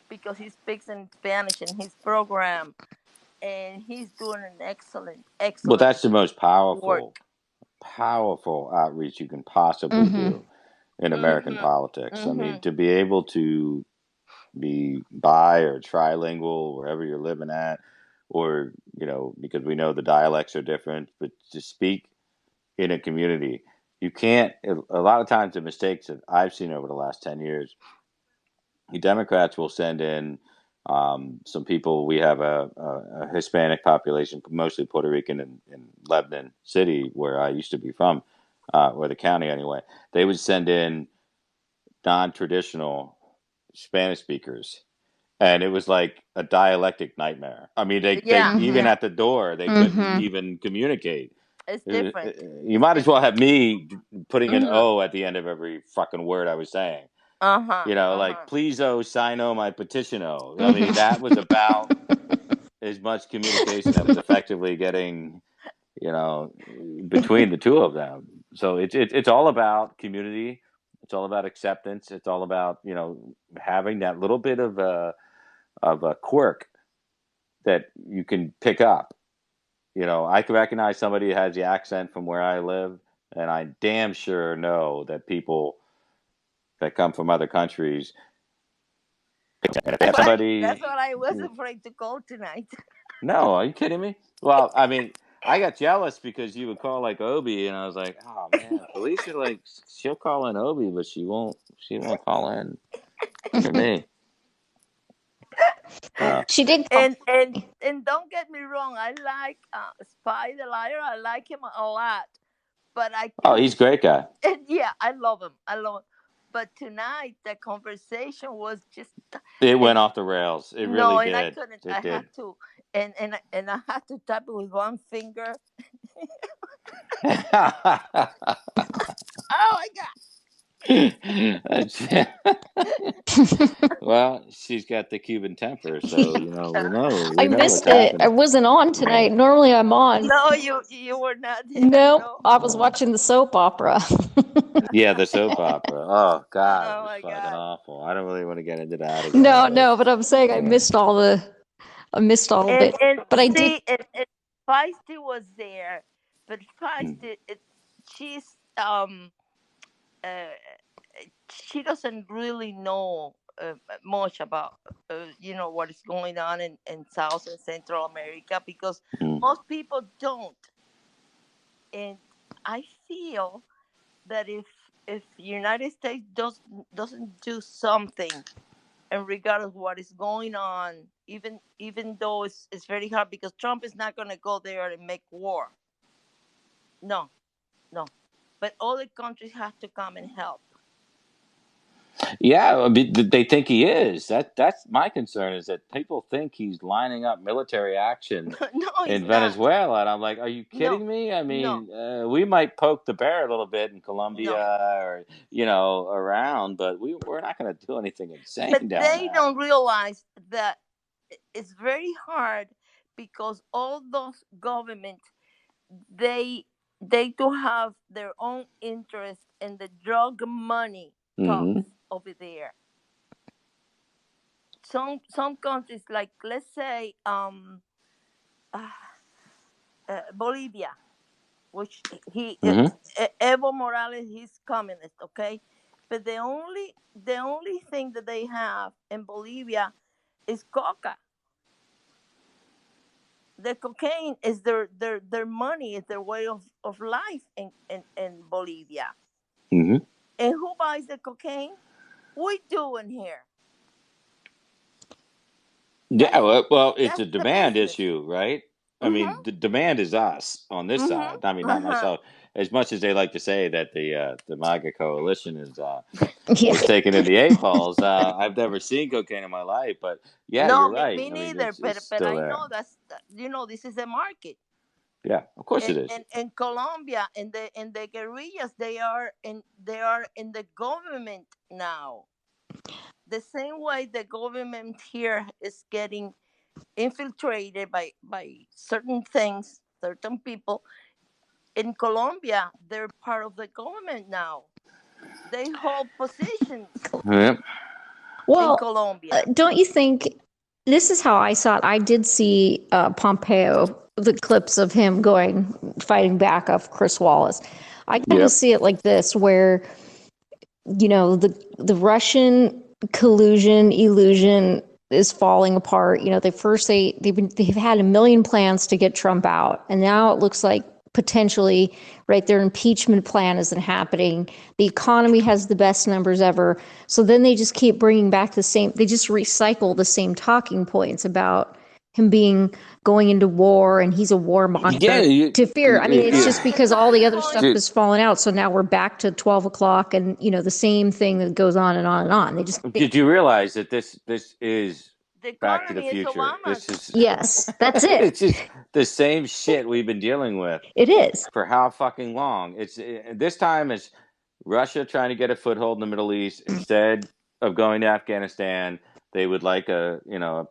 because he speaks in Spanish in his program, and he's doing an Well, excellent that's the most work. powerful outreach you can possibly Hmm. do in American Mhm. politics. I mean, Mhm. to be able to be bi or trilingual wherever you're living at, or because we know the dialects are different, but to speak in a community, you can't. A lot of times, the mistakes that I've seen over the last 10 years, the Democrats will send in some people. We have a Hispanic population, mostly Puerto Rican in Lebanon City, where I used to be from, or the county anyway. They would send in non-traditional Spanish speakers, and it was like a dialectic nightmare. I mean, they Yeah, even Hmm. yeah. at the door they couldn't Hmm. even communicate. It's It different. you It's might as well different. have me putting an Mhm. O at the end of every fucking word I was saying. Uh-huh. Like, Uh-huh. please, sign my petition. I mean, that was Hmm. about as much communication that was effectively getting, between the two of them. So it's all about community. It's all about acceptance. It's all about, having that little bit of a quirk that you can pick up. I can recognize somebody who has the accent from where I live, and I damn sure know that people that come from other countries, and if they have That's somebody, what I was afraid to call tonight. no, are you kidding me? Well, I mean, I got jealous because you would call like Obi, and I was like, oh man, Felicia, like, she'll call in Obi, but she won't call in for me. Uh, She did call. And don't get me wrong, I like Spy the Liar. I like him a lot, but I oh, he's couldn't. a great guy. And yeah, I love him. I love him. But tonight the conversation was just It and went off the rails. It no, really and I did. couldn't. I It had did. to, and I had to tap it with one finger. Oh my That's- well, she's got the Cuban temper, so we God! know I we know what's missed it. I happening. wasn't on Yeah. tonight. Normally I'm on. No, you were not there. Nope, No. I was watching the soap opera. Yeah, the soap opera. Oh God, it Oh was my fucking God! awful. I don't really want to get into that again, No, but no, but I'm saying yeah. I missed all of And it. and But I did. see, and Feisty was there, but Mm. Feisty, she's uh, she doesn't really know much about what is going on in South and Central America because Mm. most people don't. And I feel that if United States doesn't do something and regardless of what is going on, even though it's very hard because Trump is not going to go there and make war. No, no. But other countries have to come and help. Yeah, I mean, they think he is. That's my concern, is that people think he's lining up military action No, he's in not. Venezuela, and I'm like, are you kidding No, me? I no, mean, we might poke the bear a little bit in no. Colombia or around, but we're not going to do anything insane But down they there. don't realize that it's very hard because all those governments they they do have their own interest in the drug money Hmm. talks over there. Some countries, like let's say uh, Bolivia, which Hmm. Evo Morales, he's communist, okay, but the only thing that they have in Bolivia is coca. The cocaine is their money, is their way of life in Bolivia. Hmm. And who buys the cocaine? We do in here. Yeah, That's well, it's that's a the demand business. issue, right? I Mhm. mean, the demand is us on this Mhm. side. I mean, not Uh-huh. myself. As much as they like to say that the MAGA coalition Yeah. is taking in the eight balls, I've never seen cocaine in my life, but yeah, No, you're me, right. me I mean, neither. it's But still I there. know this is a market. Yeah, of course it And is. in Colombia, in the guerrillas, they are in the government now. The same way the government here is getting infiltrated by certain things, certain people. In Colombia, they're part of the government now. They hold positions Yeah. in Well, Colombia. don't you think this is how I saw it? I did see Pompeo, the clips of him fighting back of Chris Wallace. I kind of Yep. see it like this, where the Russian collusion illusion is falling apart. They've had a million plans to get Trump out, and now it looks like potentially, right, their impeachment plan isn't happening. The economy has the best numbers ever. So then they just keep bringing back they just recycle the same talking points about him going into war, and he's a Yeah. warmonger to fear. I mean, it's just because all the other stuff Dude, is falling out. So now we're back to 12 o'clock and, the same thing that goes on and on and on. They just, did you realize that this is The Back to the economy is Future? This Obama's. is yes, that's it. it's just the same shit we've been dealing with It is. for how fucking long? This time it's Russia trying to get a foothold in the Middle East instead of going to Afghanistan. They would like a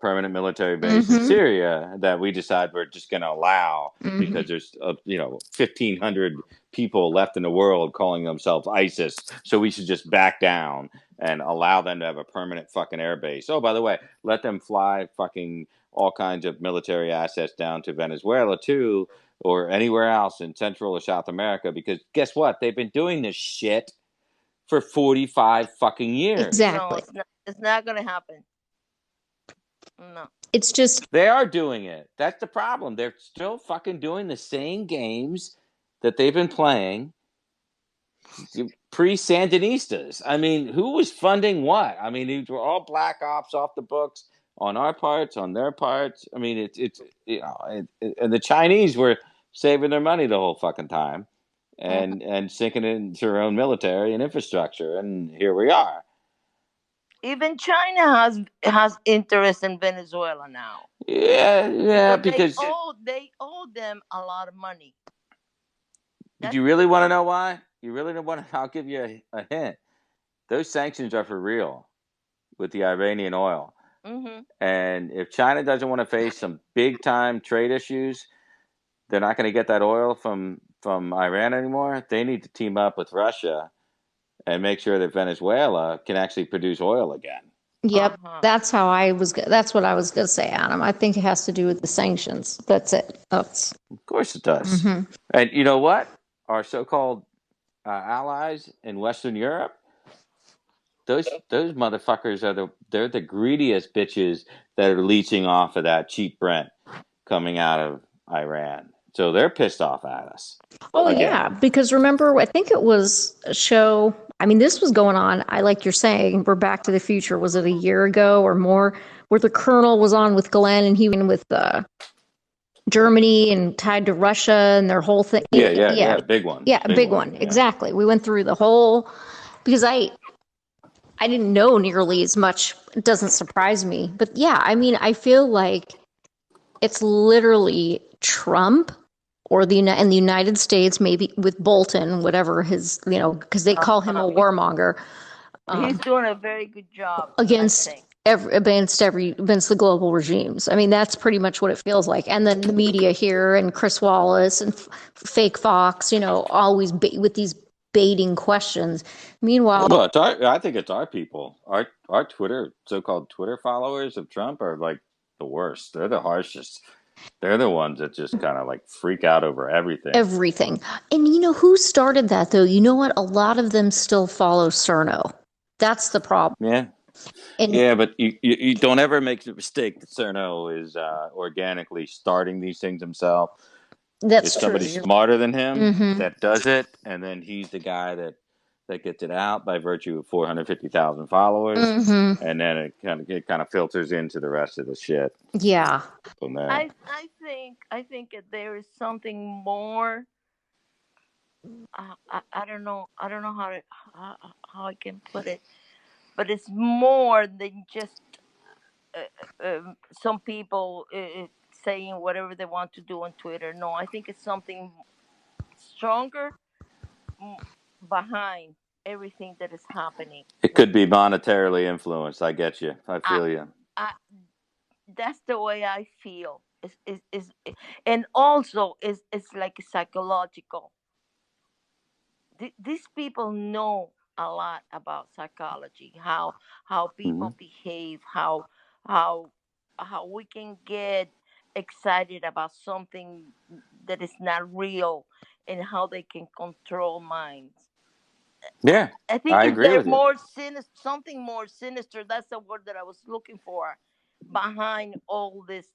permanent military base in Mm-hmm. Syria that we decide we're just going to allow Mm-hmm. because there's 1,500 people left in the world calling themselves ISIS, so we should just back down and allow them to have a permanent fucking air base. Oh, by the way, let them fly fucking all kinds of military assets down to Venezuela too, or anywhere else in Central or South America, because guess what? They've been doing this shit for 45 fucking years. No, Exactly. it's not gonna happen. No. It's just, They are doing it. That's the problem. They're still fucking doing the same games that they've been playing pre-Sandinistas. I mean, who was funding what? I mean, these were all black ops off the books on our parts, on their parts. I mean, and the Chinese were saving their money the whole fucking time, Mhm. and sinking it into their own military and infrastructure, and here we are. Even China has interest in Venezuela now Yeah, yeah. because they Because owe they owe them a lot of money. did That's you the really want to thing. know why? You really don't want to? I'll give you a hint. Those sanctions are for real with the Iranian oil. Mhm. And if China doesn't want to face some big time trade issues, they're not going to get that oil from Iran anymore. They need to team up with Russia and make sure that Venezuela can actually produce oil again. yep. Uh huh. That's what I was going to say, Adam. I think it has to do with the sanctions. That's it. That's, Of course it does. mm-hmm. And you know what? Our so-called allies in Western Europe, those motherfuckers they're the greediest bitches that are leeching off of that cheap Brent coming out of Iran. So they're pissed off at us. Oh, yeah, Again. because remember, I think it was a show. I mean, this was going on. I like you're saying, we're Back to the Future. Was it a year ago or more? Where the Colonel was on with Glenn and he went with Germany and tied to Russia and their whole thing. Yeah, Big one. yeah, a big one. Yeah. Exactly. We went through the whole because I didn't know nearly as much. It doesn't surprise me, but yeah, I mean, I feel like it's literally Trump or in the United States, maybe with Bolton, whatever his, because they call him a warmonger. He's doing a very good job against against the global regimes. I mean, that's pretty much what it feels like. And then the media here and Chris Wallace and fake Fox, always with these baiting questions. Meanwhile, well, I think it's our people, our Twitter, so-called Twitter followers of Trump are like the worst. They're the harshest. They're the ones that just kind of like freak out over everything. Everything. And who started that though? You know what? A lot of them still follow Cerno. That's the problem. Yeah. Yeah, but you don't ever make the mistake that Cerno is organically starting these things himself. That's true. Somebody smarter than him that does it, and then he's the guy that gets it out by virtue of 450,000 followers, and then it kind of filters into the rest of the shit. Yeah. From there. I think there is something more. I don't know how I can put it, but it's more than just some people saying whatever they want to do on Twitter. No, I think it's something stronger behind everything that is happening. It could be monetarily influenced. I get you. I feel you. That's the way I feel. Is and also it's like psychological. These people know a lot about psychology, how people behave, how we can get excited about something that is not real, and how they can control minds. Yeah, I think I if agree they're with you. more sinister, something more sinister. That's the word that I was looking for behind all this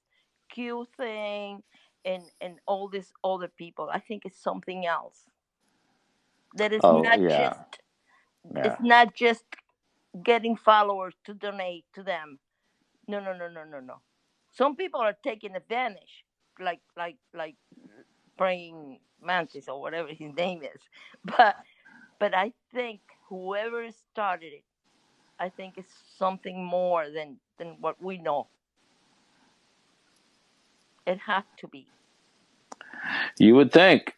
Q thing and all these other people. I think it's something else. That is it's not just getting followers to donate to them. No. Some people are taking advantage, like praying mantis or whatever his name is. But I think whoever started it, I think it's something more than what we know. It has to be. You would think.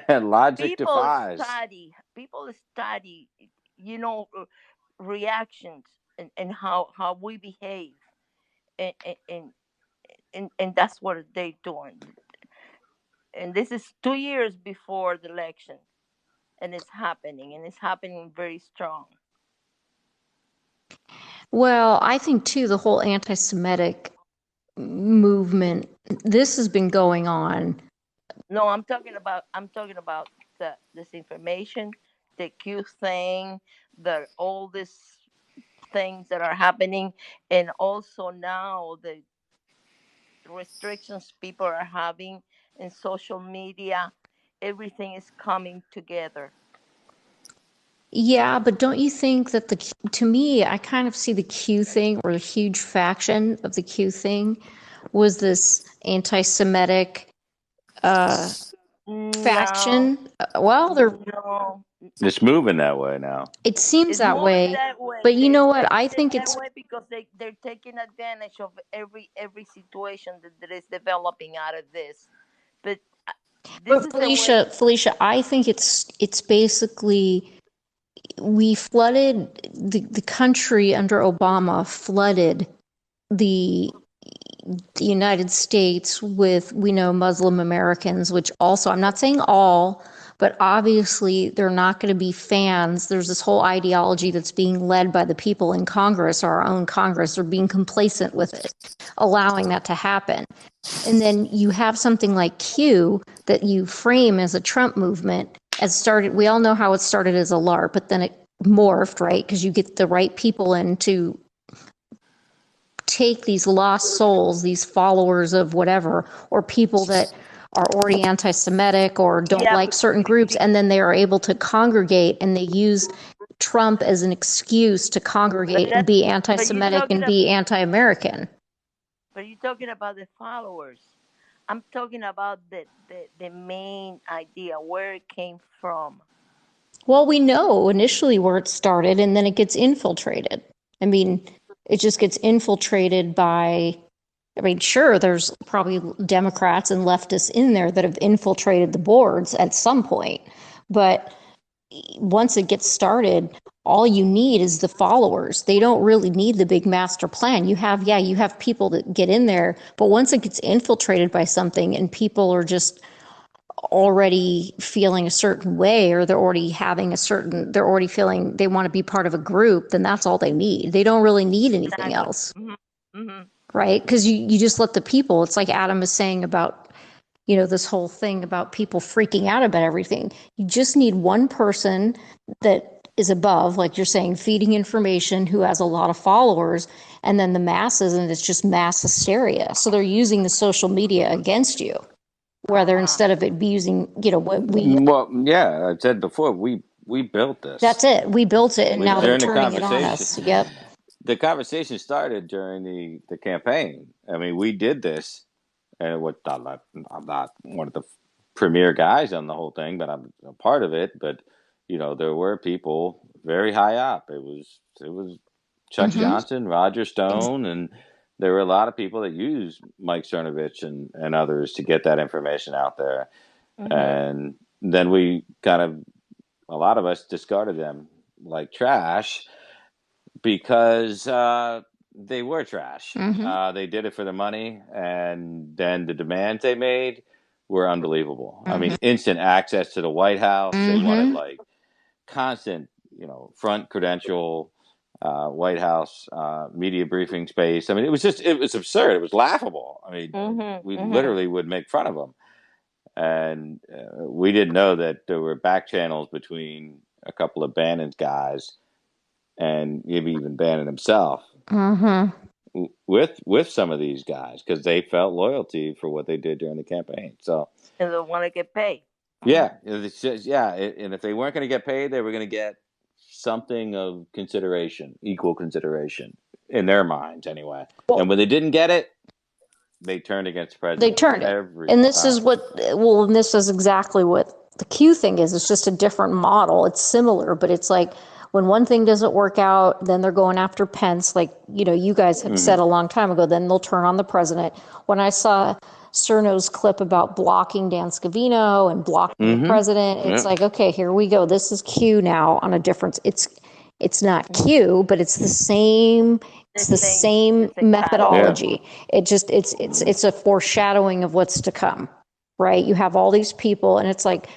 Logic defies. People study, reactions and how we behave, and and that's what they're doing. And this is 2 years before the election, and it's happening very strong. Well, I think too the whole anti-Semitic movement. This has been going on. No, I'm talking about the disinformation, the Q thing, all these things that are happening, and also now the restrictions people are having in social media. Everything is coming together. Yeah, but don't you think that to me, I kind of see the Q thing or the huge faction of the Q thing was this anti-Semitic faction. Well, it's moving that way now. It seems that way. But you know what? I think it's because they're taking advantage of every situation that is developing out of this. But Felicia, I think it's basically we flooded the country under Obama flooded the United States with, we know, Muslim Americans, which also, I'm not saying all, but obviously they're not going to be fans. There's this whole ideology that's being led by the people in Congress, our own Congress, are being complacent with it, allowing that to happen. And then you have something like Q that you frame as a Trump movement. We all know how it started as a LARP, but then it morphed, right? Because you get the right people in to take these lost souls, these followers of whatever, or people that are already anti-Semitic or don't Yeah, like certain groups, and then they are able to congregate, and they use Trump as an excuse to congregate and be but you're anti-Semitic talking and be anti-American. but you're talking about the followers. I'm talking about the main idea, where it came from. Well, we know initially where it started, and then it gets infiltrated. I mean, it just gets infiltrated by, I mean, sure, there's probably Democrats and leftists in there that have infiltrated the boards at some point, but once it gets started, all you need is the followers. They don't really need the big master plan. You have people that get in there, but once it gets infiltrated by something and people are just already feeling a certain way, or they're already feeling they want to be part of a group, then that's all they need. They don't really need anything Exactly. else. Mm-hmm. Right? Because you just let the people, it's like Adam was saying about, this whole thing about people freaking out about everything. You just need one person that is above, like you're saying, feeding information, who has a lot of followers, and then the masses, and it's just mass hysteria. So they're using the social media against you, whether instead of it be using, what we. Well, yeah, I said before, we built this. That's it. We built it, and now they're During the turning it on conversation, us. Yep. the conversation started during the campaign. I mean, we did this, and I'm not one of the premier guys on the whole thing, but I'm a part of it. But there were people very high up. It was Chuck Johnson, Roger Stone, and there were a lot of people that used Mike Cernovich and others to get that information out there. And then a lot of us discarded them like trash because they were trash. They did it for the money, and then the demands they made were unbelievable. I mean, instant access to the White House. They wanted like constant, front credential, White House media briefing space. I mean, it was absurd. It was laughable. I mean, we literally would make fun of them. And we didn't know that there were back channels between a couple of Bannon guys and maybe even Bannon himself with some of these guys, because they felt loyalty for what they did during the campaign. So, and they want to get paid. Yeah, it's just, and if they weren't going to get paid, they were going to get something of consideration, equal consideration in their minds, anyway. And when they didn't get it, they turned against the president. They turned it. Every And this time. and this is exactly what the Q thing is. It's just a different model. It's similar, but it's like when one thing doesn't work out, then they're going after Pence, like, you guys have said a long time ago, then they'll turn on the president. When I saw Cerno's clip about blocking Dan Scavino and blocking the president, it's like, okay, here we go. This is Q now on a difference. It's not Q, but it's the same. It's the same methodology. It just it's a foreshadowing of what's to come, right? You have all these people, and it's like,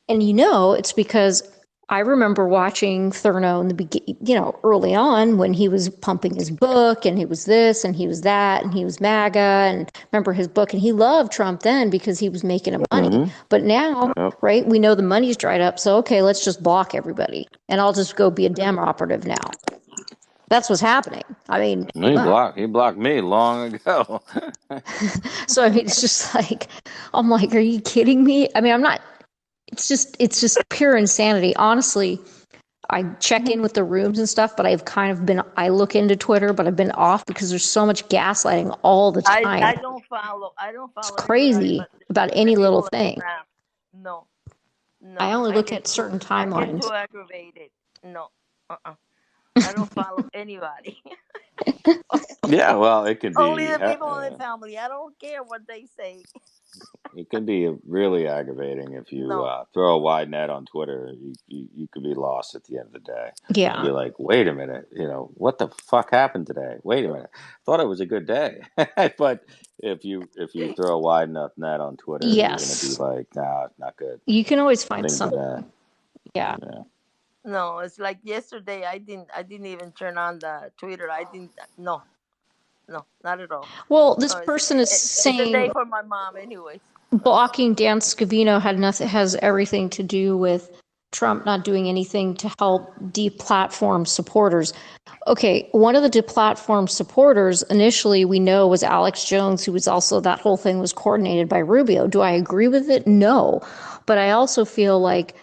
and it's because I remember watching Thurno in the beginning, early on when he was pumping his book, and he was this and he was that and he was MAGA, and remember his book, and he loved Trump then because he was making him money. But now, right, we know the money's dried up, so okay, let's just block everybody, and I'll just go be a Dem operative now. That's what's happening. I mean, he blocked me long ago. So I mean, it's just like, I'm like, are you kidding me? I mean, I'm not. It's just pure insanity. Honestly, I check in with the rooms and stuff, but I look into Twitter, but I've been off because there's so much gaslighting all the time. I don't follow. It's crazy about any little thing. No. I only look at certain timelines. I get too aggravated. No. I don't follow anybody. Yeah, well, it can be only the people in the family. I don't care what they say. It can be really aggravating if you throw a wide net on Twitter. You could be lost at the end of the day. Yeah, you're like, wait a minute, what the fuck happened today? Wait a minute, thought it was a good day, but if you throw a wide enough net on Twitter, you're gonna be like, nah, not good. You can always find something. Yeah. No, it's like yesterday. I didn't even turn on the Twitter. No, not at all. Well, this person is saying it's a day for my mom, anyways. Blocking Dan Scavino has everything to do with Trump not doing anything to help deplatform supporters. Okay, one of the deplatform supporters initially we know was Alex Jones, who was also, that whole thing was coordinated by Rubio. Do I agree with it? No. But I also feel like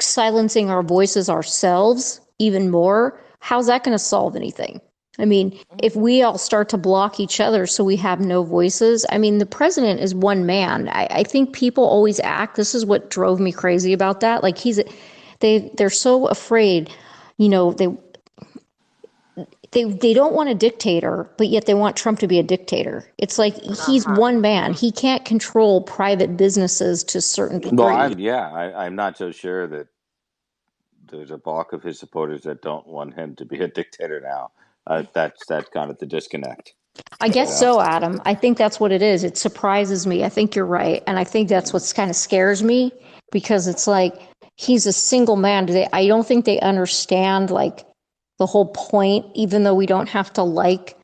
silencing our voices ourselves even more, how's that going to solve anything? I mean, if we all start to block each other so we have no voices, I mean, the president is one man. I think people always act, this is what drove me crazy about that. Like they're so afraid, you know, they don't want a dictator, but yet they want Trump to be a dictator. It's like he's one man. He can't control private businesses to a certain Well, degree. I'm not so sure that there's a bulk of his supporters that don't want him to be a dictator now. That's kind of the disconnect. I guess so, Adam. I think that's what it is. It surprises me. I think you're right. And I think that's what's kind of scares me, because it's like he's a single man. I don't think they understand like the whole point, even though we don't have to like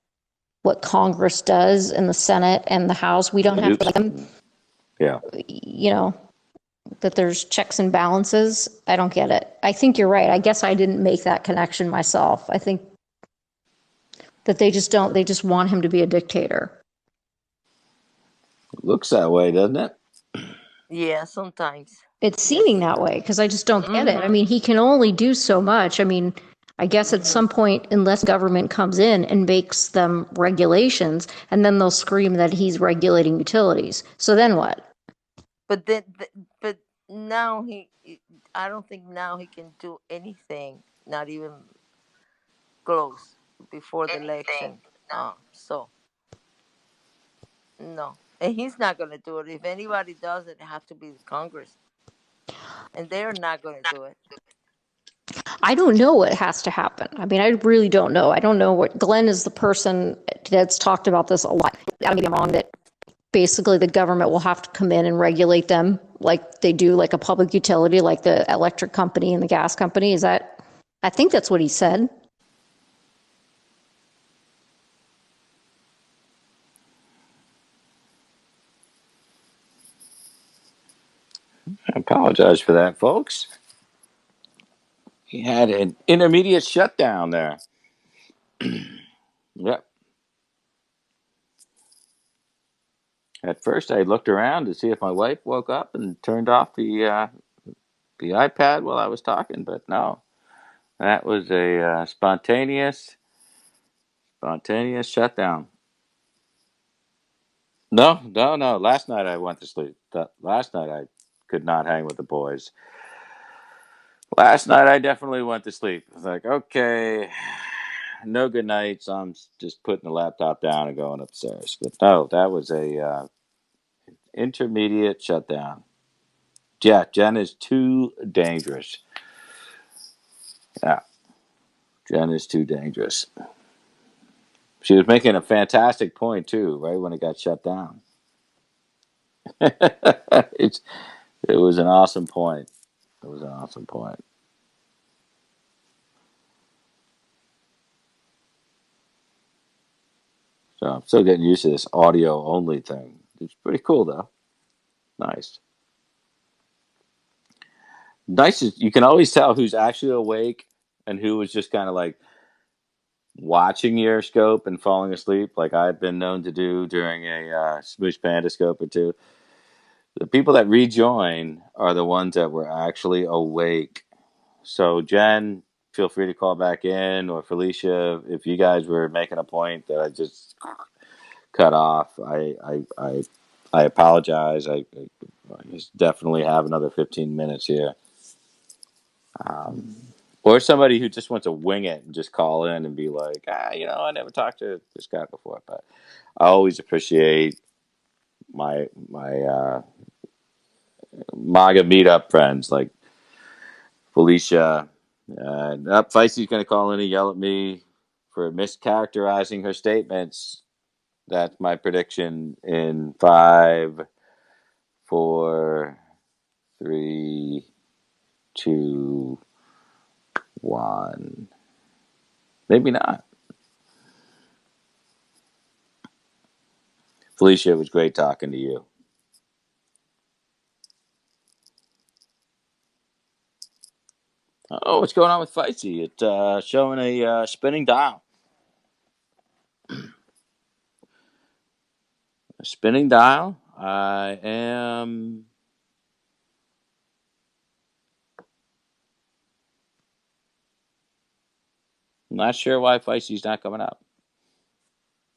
what Congress does in the Senate and the House. We don't have to like them, Yeah. you know, that there's checks and balances. I don't get it. I think you're right. I guess I didn't make that connection myself. I think that they just want him to be a dictator. Looks that way, doesn't it? Yeah, sometimes. It's seeming that way, because I just don't get it. I mean, he can only do so much. I mean, I guess at some point, unless government comes in and makes them regulations, and then they'll scream that he's regulating utilities. So then what? But then, but now I don't think now he can do anything, not even close before the election. So no, and he's not going to do it. If anybody does it, it has to be the Congress, and they're not going to do it. I don't know what has to happen. I mean, I really don't know. I don't know what Glenn is the person that's talked about this a lot. Maybe I'm wrong, that basically the government will have to come in and regulate them like they do like a public utility, like the electric company and the gas company. Is that, I think that's what he said. I apologize for that, folks. He had an intermediate shutdown there. Yep. At first, I looked around to see if my wife woke up and turned off the iPad while I was talking, but no, that was a spontaneous shutdown. No, no, no. Last night I went to sleep. Last night I could not hang with the boys. Last night I definitely went to sleep. I was like, okay, no good night. So I'm just putting the laptop down and going upstairs. But no, that was a intermediate shutdown. Yeah, Jen is too dangerous. Yeah, Jen is too dangerous. She was making a fantastic point too, right when it got shut down. it, it was an awesome point. It was an awesome point. So I'm still getting used to this audio only thing. It's pretty cool though. Nice. Nice. You can always tell who's actually awake and who was just kind of like watching your scope and falling asleep, like I've been known to do during a Smoosh Panda scope or two. The people that rejoin are the ones that were actually awake. So Jen, feel free to call back in, or Felicia, if you guys were making a point that I just cut off. I apologize. I just definitely have another 15 minutes here. Or somebody who just wants to wing it and just call in and be like, I never talked to this guy before. But I always appreciate my MAGA meetup friends like Felicia. Feisty's going to call in and yell at me for mischaracterizing her statements. That's my prediction in 5, 4, 3, 2, 1. Maybe not. Felicia, it was great talking to you. Oh, what's going on with Feisty? It's showing a spinning dial. A spinning dial. I am. Not sure why Feisty's not coming up.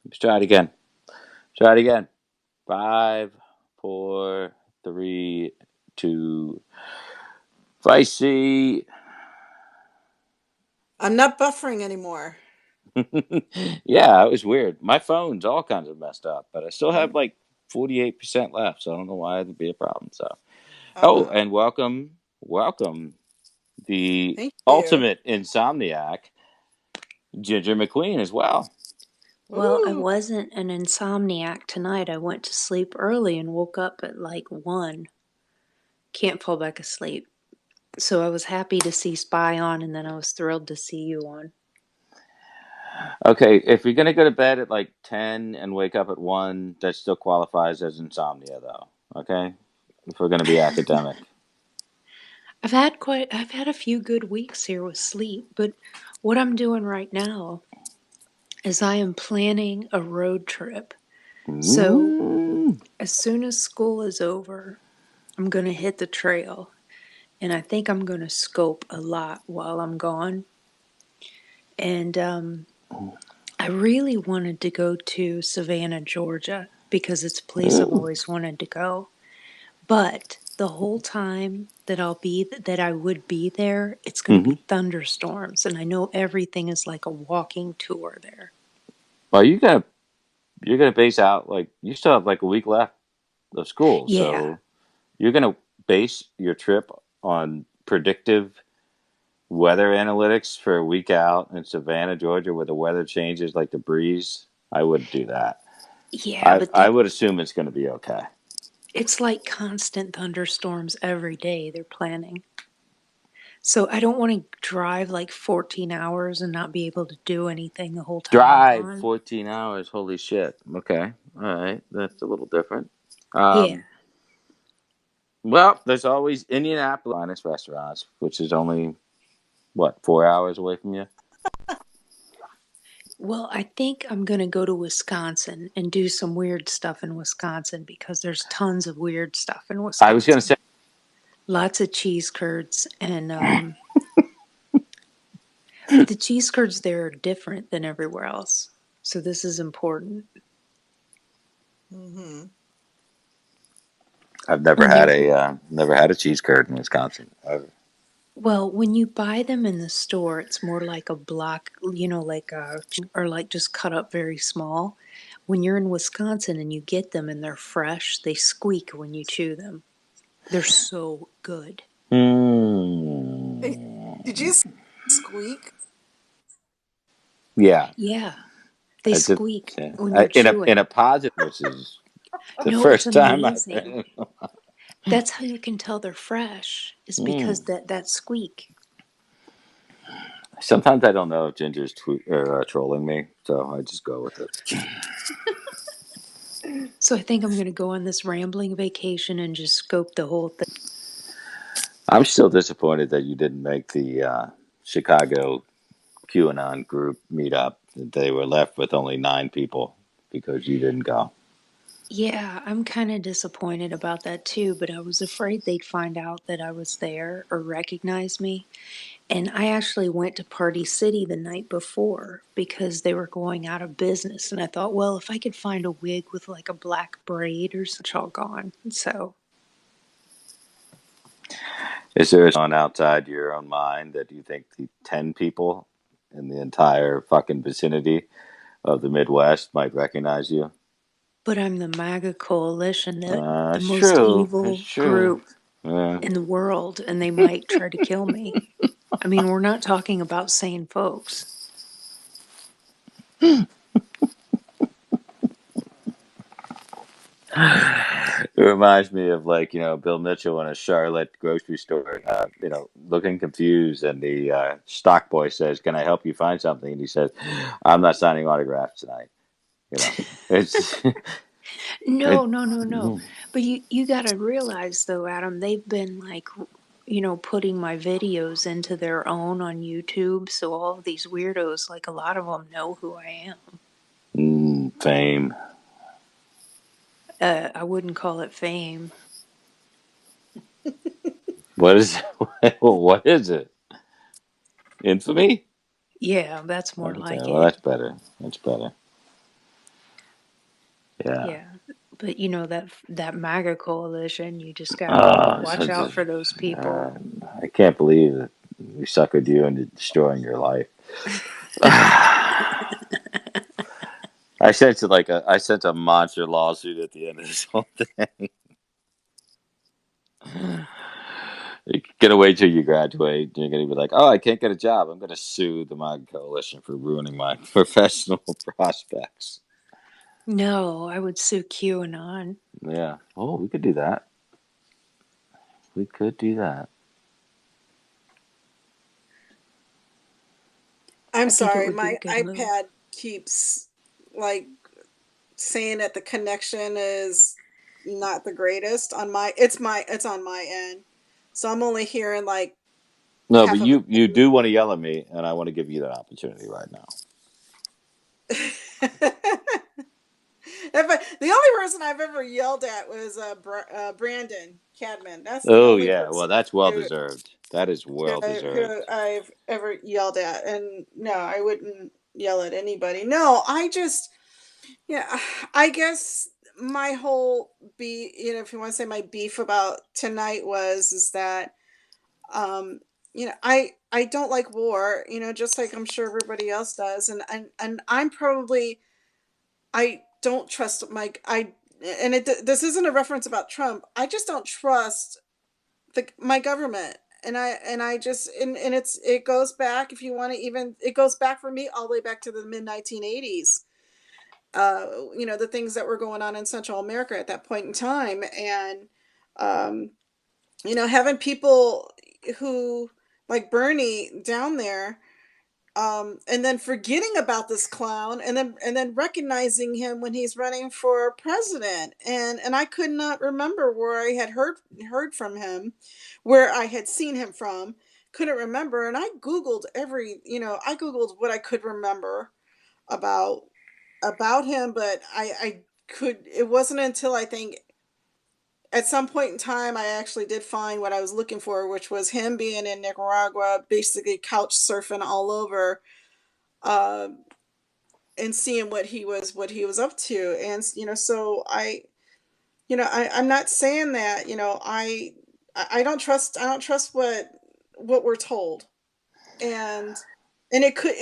Let's try it again. Try it again. 5, 4, 3, 2. Feisty. I'm not buffering anymore. Yeah, it was weird. My phone's all kinds of messed up, but I still have like 48% left, so I don't know why it'd be a problem. So, and welcome, the Thank you. ultimate insomniac, Ginger McQueen, as well. Well, I Ooh. wasn't an insomniac tonight. I went to sleep early and woke up at like 1. Can't fall back asleep. So I was happy to see Spy on, and then I was thrilled to see you on. Okay, if you're gonna go to bed at like 10 and wake up at 1, that still qualifies as insomnia, though. Okay, if we're gonna be academic. I've had a few good weeks here with sleep, but what I'm doing right now is I am planning a road trip. So as soon as school is over, I'm going to hit the trail, and I think I'm going to scope a lot while I'm gone. And I really wanted to go to Savannah, Georgia, because it's a place I've always wanted to go. But the whole time that I would be there, it's going to be thunderstorms, and I know everything is like a walking tour there. Well, you're gonna base out, like, you still have like a week left of school, Yeah. so you're gonna base your trip on predictive weather analytics for a week out in Savannah, Georgia, where the weather changes like the breeze. I wouldn't do that. Yeah, but I would assume it's going to be okay. It's like constant thunderstorms every day they're planning. So I don't want to drive like 14 hours and not be able to do anything the whole time I'm Drive gone. 14 hours. Holy shit. Okay. All right. That's a little different. Yeah. Well, there's always Indianapolis finest restaurants, which is only, 4 hours away from you? Well, I think I'm going to go to Wisconsin and do some weird stuff in Wisconsin because there's tons of weird stuff in Wisconsin. I was going to say. Lots of cheese curds and but the cheese curds there are different than everywhere else. So this is important. Mm-hmm. I've never had a cheese curd in Wisconsin. Well, when you buy them in the store, it's more like a block, or like just cut up very small. When you're in Wisconsin and you get them and they're fresh, they squeak when you chew them. They're so good. Did you squeak? Yeah. Yeah, they squeak when you're chewing. In a positive, which is the No, first it's time amazing. That's how you can tell they're fresh, is because that squeak. Sometimes I don't know if Ginger's trolling me, so I just go with it. So I think I'm going to go on this rambling vacation and just scope the whole thing. I'm still disappointed that you didn't make the Chicago QAnon group meetup. They were left with only 9 people because you didn't go. Yeah, I'm kind of disappointed about that too, but I was afraid they'd find out that I was there or recognize me. And I actually went to Party City the night before because they were going out of business. And I thought, well, if I could find a wig with like a black braid or such, all gone. So. Is there someone outside your own mind that you think the 10 people in the entire fucking vicinity of the Midwest might recognize you? But I'm the MAGA coalition, the most true. evil It's true. group Yeah. in the world, and they might try to kill me. I mean, we're not talking about sane folks. It reminds me of, like, Bill Mitchell in a Charlotte grocery store, looking confused, and the stock boy says, "Can I help you find something?" And he says, "I'm not signing autographs tonight." It's No. But you got to realize, though, Adam, they've been like putting my videos into their own on YouTube, so all of these weirdos, like a lot of them, know who I am. Fame. I wouldn't call it fame. What is what is it? Infamy? Yeah, that's more Okay, like well it. that's better. That's better. Yeah. Yeah. But that MAGA coalition, you just gotta watch out for those people. I can't believe that we suckered you into destroying your life. I sent a monster lawsuit at the end of this whole thing. You're gonna wait till you graduate. You're gonna be like, "Oh, I can't get a job. I'm gonna sue the MAGA coalition for ruining my professional prospects." No, I would sue QAnon. Yeah. Oh, we could do that. We could do that. I'm I think it sorry, would be my a good move. iPad keeps like saying that the connection is not the greatest on it's on my end. So I'm only hearing like No, but half of you it. do want to yell at me, and I want to give you that opportunity right now. The only person I've ever yelled at was Brandon Cadman. That's the Oh only yeah, well person that's well who, deserved. That is well who deserved. I've ever yelled at. And no, I wouldn't yell at anybody. No, yeah, I guess my whole if you want to say my beef about tonight is that um I don't like war, just like I'm sure everybody else does, and I'm probably I don't trust this isn't a reference about Trump. I just don't trust my government. And I just and it goes back, if you want to, even it goes back for me all the way back to the mid 1980s. The things that were going on in Central America at that point in time, and um having people who like Bernie down there, and then forgetting about this clown, and then recognizing him when he's running for president, and I could not remember where I had heard from him, where I had seen him from. Couldn't remember, and I googled what I could remember about him, but it wasn't until I think at some point in time I actually did find what I was looking for, which was him being in Nicaragua, basically couch surfing all over, uh, and seeing what he was up to. And so I'm not saying that, I don't trust what we're told. And it could,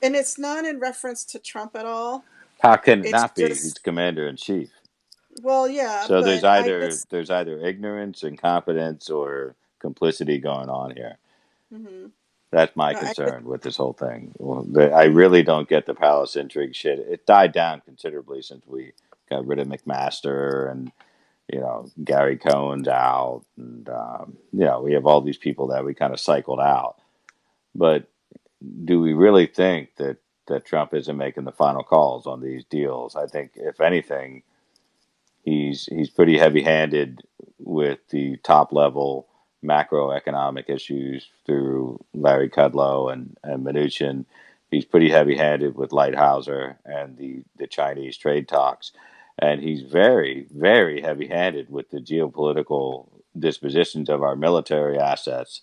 and it's not in reference to Trump at all. How can it It's not be? He's just, commander in chief. well, yeah, So but I just, there's either ignorance, incompetence, or complicity going on here. mhm. That's my No, I just, concern with this whole thing. Well, I mhm, really don't get the palace intrigue shit. It died down considerably since we got rid of McMaster, and Gary Cohen's out, and we have all these people that we kind of cycled out. But do we really think that Trump isn't making the final calls on these deals? I think, if anything, he's pretty heavy-handed with the top-level macroeconomic issues through Larry Kudlow and Mnuchin. He's pretty heavy-handed with Lighthouser and the Chinese trade talks. And he's very, very heavy-handed with the geopolitical dispositions of our military assets.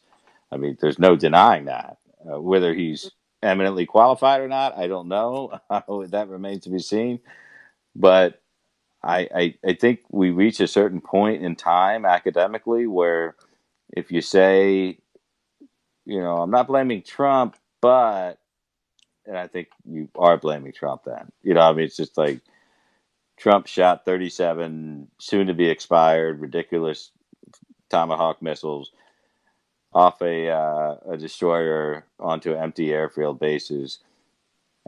I mean, there's no denying that. Whether he's eminently qualified or not, I don't know. That remains to be seen. But I think we reach a certain point in time academically where if you say, I'm not blaming Trump, but, and I think you are blaming Trump then. I mean, it's just like Trump shot 37 soon to be expired, ridiculous Tomahawk missiles off a destroyer onto empty airfield bases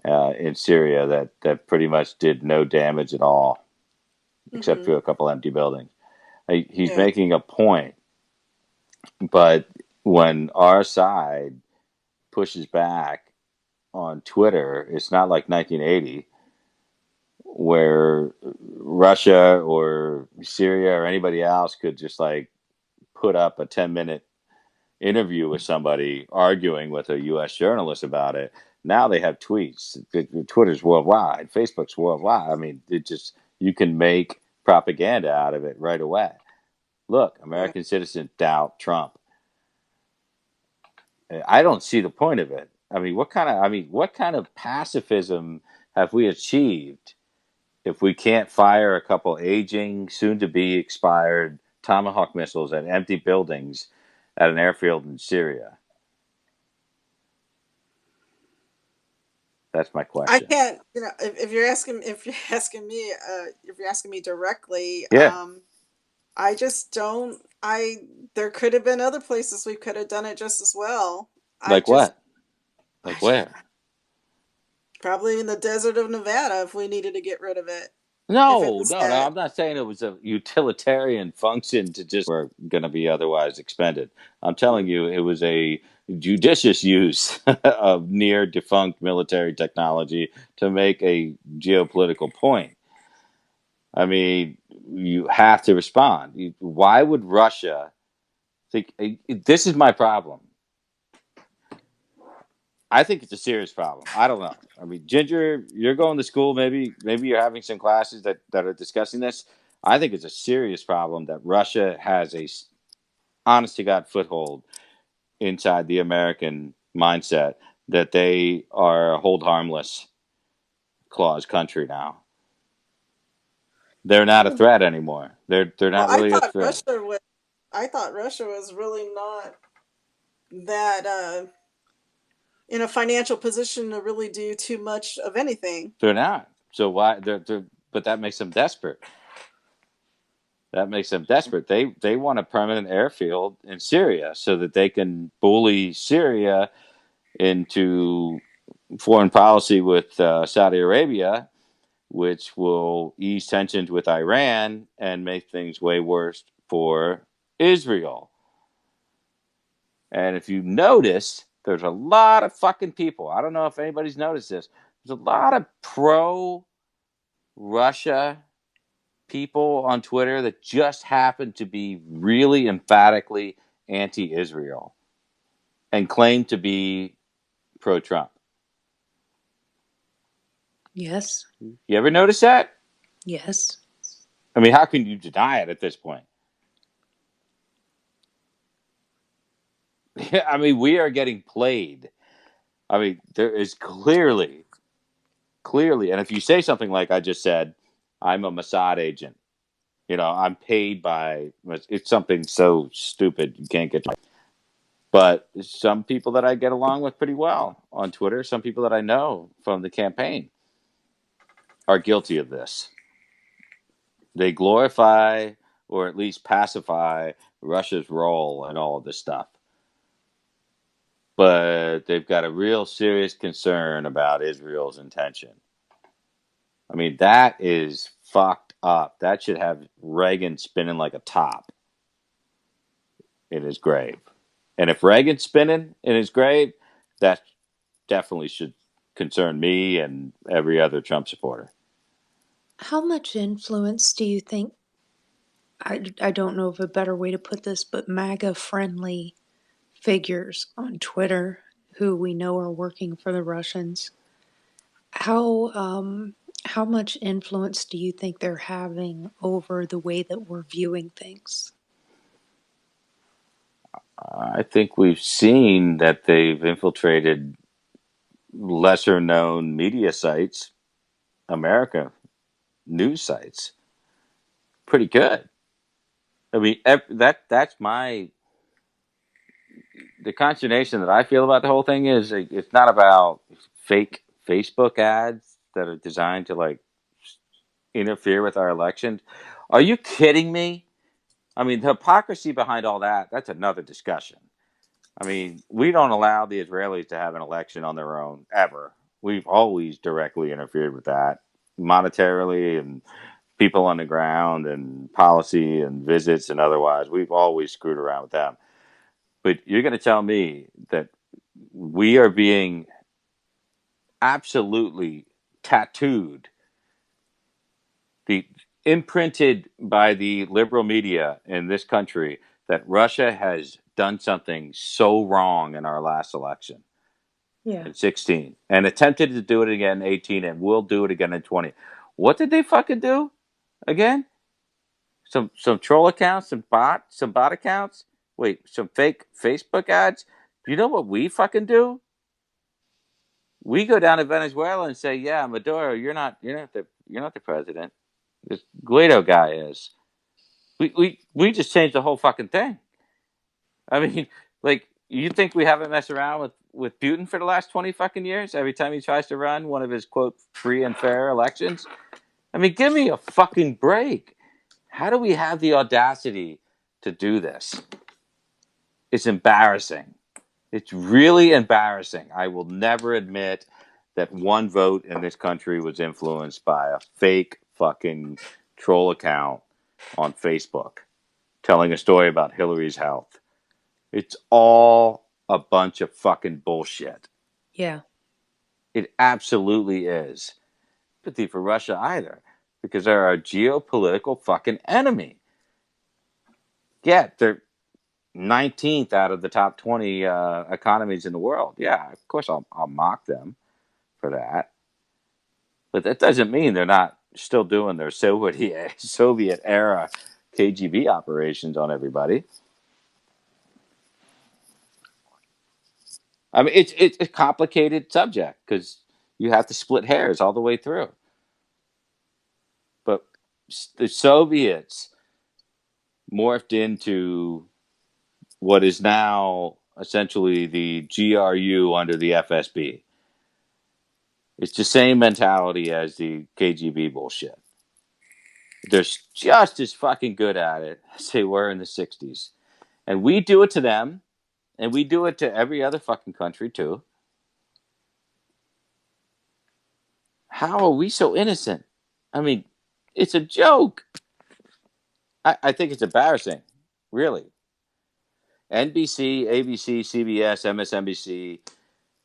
in Syria that pretty much did no damage at all, except mhm, to a couple empty buildings. He's yeah, making a point, but when our side pushes back on Twitter, it's not like 1980 where Russia or Syria or anybody else could just like put up a 10-minute interview with somebody arguing with a U.S. journalist about it. Now they have tweets. Twitter's worldwide. Facebook's worldwide. I mean, you can make propaganda out of it right away. Look, American citizens doubt Trump. I don't see the point of it. I mean, what kind of pacifism have we achieved if we can't fire a couple aging, soon-to-be expired Tomahawk missiles at empty buildings at an airfield in Syria? That's my I question. can't, if you're asking me directly, Yeah. I just don't. There could have been other places we could have done it just as well. Like what? Like where? Probably in the desert of Nevada if we needed to get rid of it. No. I'm not saying it was a utilitarian function to just were going to be otherwise expended. I'm telling you, it was a judicious use of near defunct military technology to make a geopolitical point. I mean, you have to respond. Why would Russia think this is my problem? I think it's a serious problem. I don't know. I mean, Ginger, you're going to school. Maybe you're having some classes that are discussing this. I think it's a serious problem that Russia has a honest to God foothold inside the American mindset that they are a hold harmless clause country now. They're not a threat anymore. They're not really a threat. I thought Russia was really not that in a financial position to really do too much of anything. They're not. So why? But that makes them desperate. That makes them desperate. They want a permanent airfield in Syria so that they can bully Syria into foreign policy with Saudi Arabia, which will ease tensions with Iran and make things way worse for Israel. And if you notice, there's a lot of fucking people. I don't know if anybody's noticed this. There's a lot of pro-Russia people on Twitter that just happen to be really emphatically anti-Israel and claim to be pro-Trump. Yes. You ever notice that? Yes. I mean, how can you deny it at this point? I mean, we are getting played. I mean, there is clearly, and if you say something like I just said, I'm a Mossad agent, I'm paid by, it's something so stupid you can't get to. But some people that I get along with pretty well on Twitter, some people that I know from the campaign are guilty of this. They glorify or at least pacify Russia's role in all of this stuff. But they've got a real serious concern about Israel's intention. I mean, that is fucked up. That should have Reagan spinning like a top in his grave. And if Reagan's spinning in his grave, that definitely should concern me and every other Trump supporter. How much influence do you think, I don't know of a better way to put this, but MAGA friendly figures on Twitter who we know are working for the Russians, how much influence do you think they're having over the way that we're viewing things? I think we've seen that they've infiltrated lesser known media sites, America news sites, pretty good. I mean, that's the consternation that I feel about the whole thing is it's not about fake Facebook ads that are designed to like interfere with our elections. Are you kidding me? I mean, the hypocrisy behind all that's another discussion. I mean, we don't allow the Israelis to have an election on their own ever. We've always directly interfered with that monetarily and people on the ground and policy and visits and otherwise. We've always screwed around with them. But you're going to tell me that we are being absolutely tattooed, imprinted by the liberal media in this country that Russia has done something so wrong in our last election Yeah. in 16 and attempted to do it again in 18 and will do it again in 20. What did they fucking do again? Some troll accounts, some bot accounts. Wait, some fake Facebook ads. Do you know what we fucking do? We go down to Venezuela and say, "Yeah, Maduro, you're not the president. This Guaido guy is." We just changed the whole fucking thing. I mean, like, you think we haven't messed around with Putin for the last 20 fucking years? Every time he tries to run one of his quote free and fair elections. I mean, give me a fucking break. How do we have the audacity to do this? It's embarrassing. It's really embarrassing. I will never admit that one vote in this country was influenced by a fake fucking troll account on Facebook telling a story about Hillary's health. It's all a bunch of fucking bullshit. Yeah. It absolutely is. Sympathy for Russia either, because they're our geopolitical fucking enemy. Yeah, they're 19th out of the top 20 economies in the world. Yeah, of course I'll mock them for that. But that doesn't mean they're not still doing their Soviet era KGB operations on everybody. I mean, it's a complicated subject because you have to split hairs all the way through. But the Soviets morphed into what is now essentially the GRU under the FSB. It's the same mentality as the KGB bullshit. They're just as fucking good at it as they were in the 60s. And we do it to them, and we do it to every other fucking country too. How are we so innocent? I mean, it's a joke. I think it's embarrassing, really. NBC, ABC, CBS, MSNBC,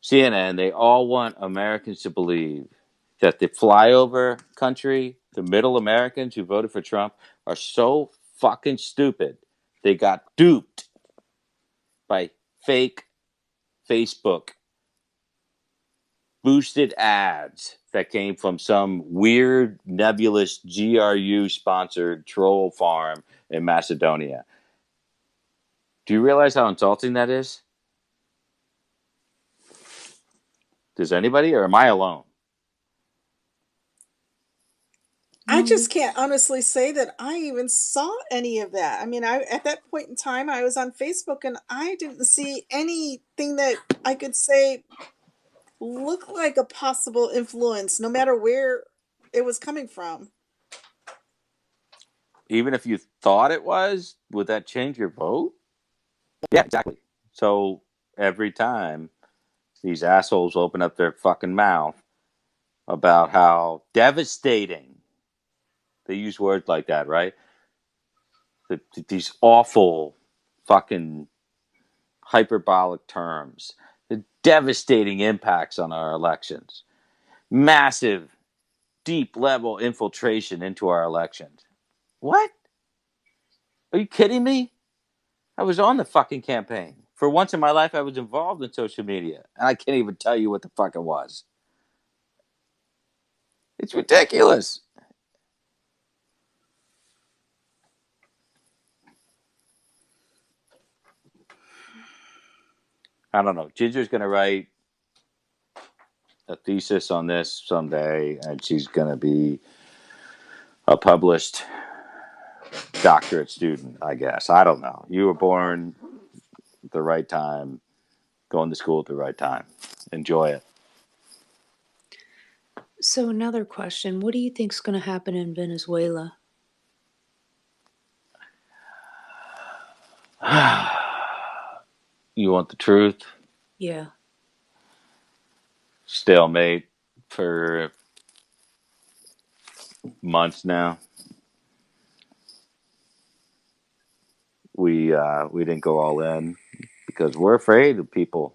CNN, they all want Americans to believe that the flyover country, the middle Americans who voted for Trump, are so fucking stupid. They got duped by fake Facebook boosted ads that came from some weird, nebulous GRU sponsored troll farm in Macedonia. Do you realize how insulting that is? Does anybody, or am I alone? I No. just can't honestly say that I even saw any of that. I mean, I at that point in time I was on Facebook and I didn't see anything that I could say looked like a possible influence, no matter where it was coming from. Even if you thought it was, would that change your vote? Yeah, exactly. So every time these assholes open up their fucking mouth about how devastating, they use words like that, right? These awful fucking hyperbolic terms, the devastating impacts on our elections, massive, deep level infiltration into our elections. What? Are you kidding me? I was on the fucking campaign. For once in my life, I was involved in social media, and I can't even tell you what the fuck it was. It's ridiculous. I don't know. Ginger's going to write a thesis on this someday, and she's going to be a published doctorate student, I guess. I don't know. You were born at the right time, going to school at the right time. Enjoy it. So another question, what do you think's going to happen in Venezuela? You want the truth? Yeah. Stalemate for months now. We didn't go all in because we're afraid of people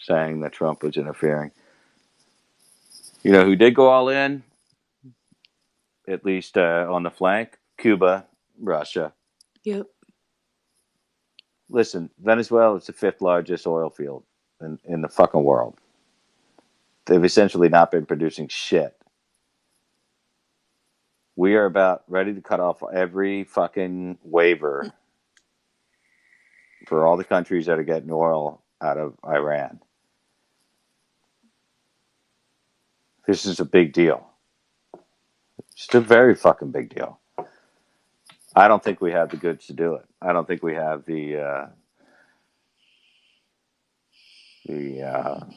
saying that Trump was interfering. You know who did go all in? At least on the flank? Cuba, Russia. Yep. listen, Venezuela is the 5th largest oil field in the fucking world. They've essentially not been producing shit. We are about ready to cut off every fucking waiver for all the countries that are getting oil out of Iran. This is a big deal. It's a very fucking big deal. I don't think we have the goods to do it. I don't think we have the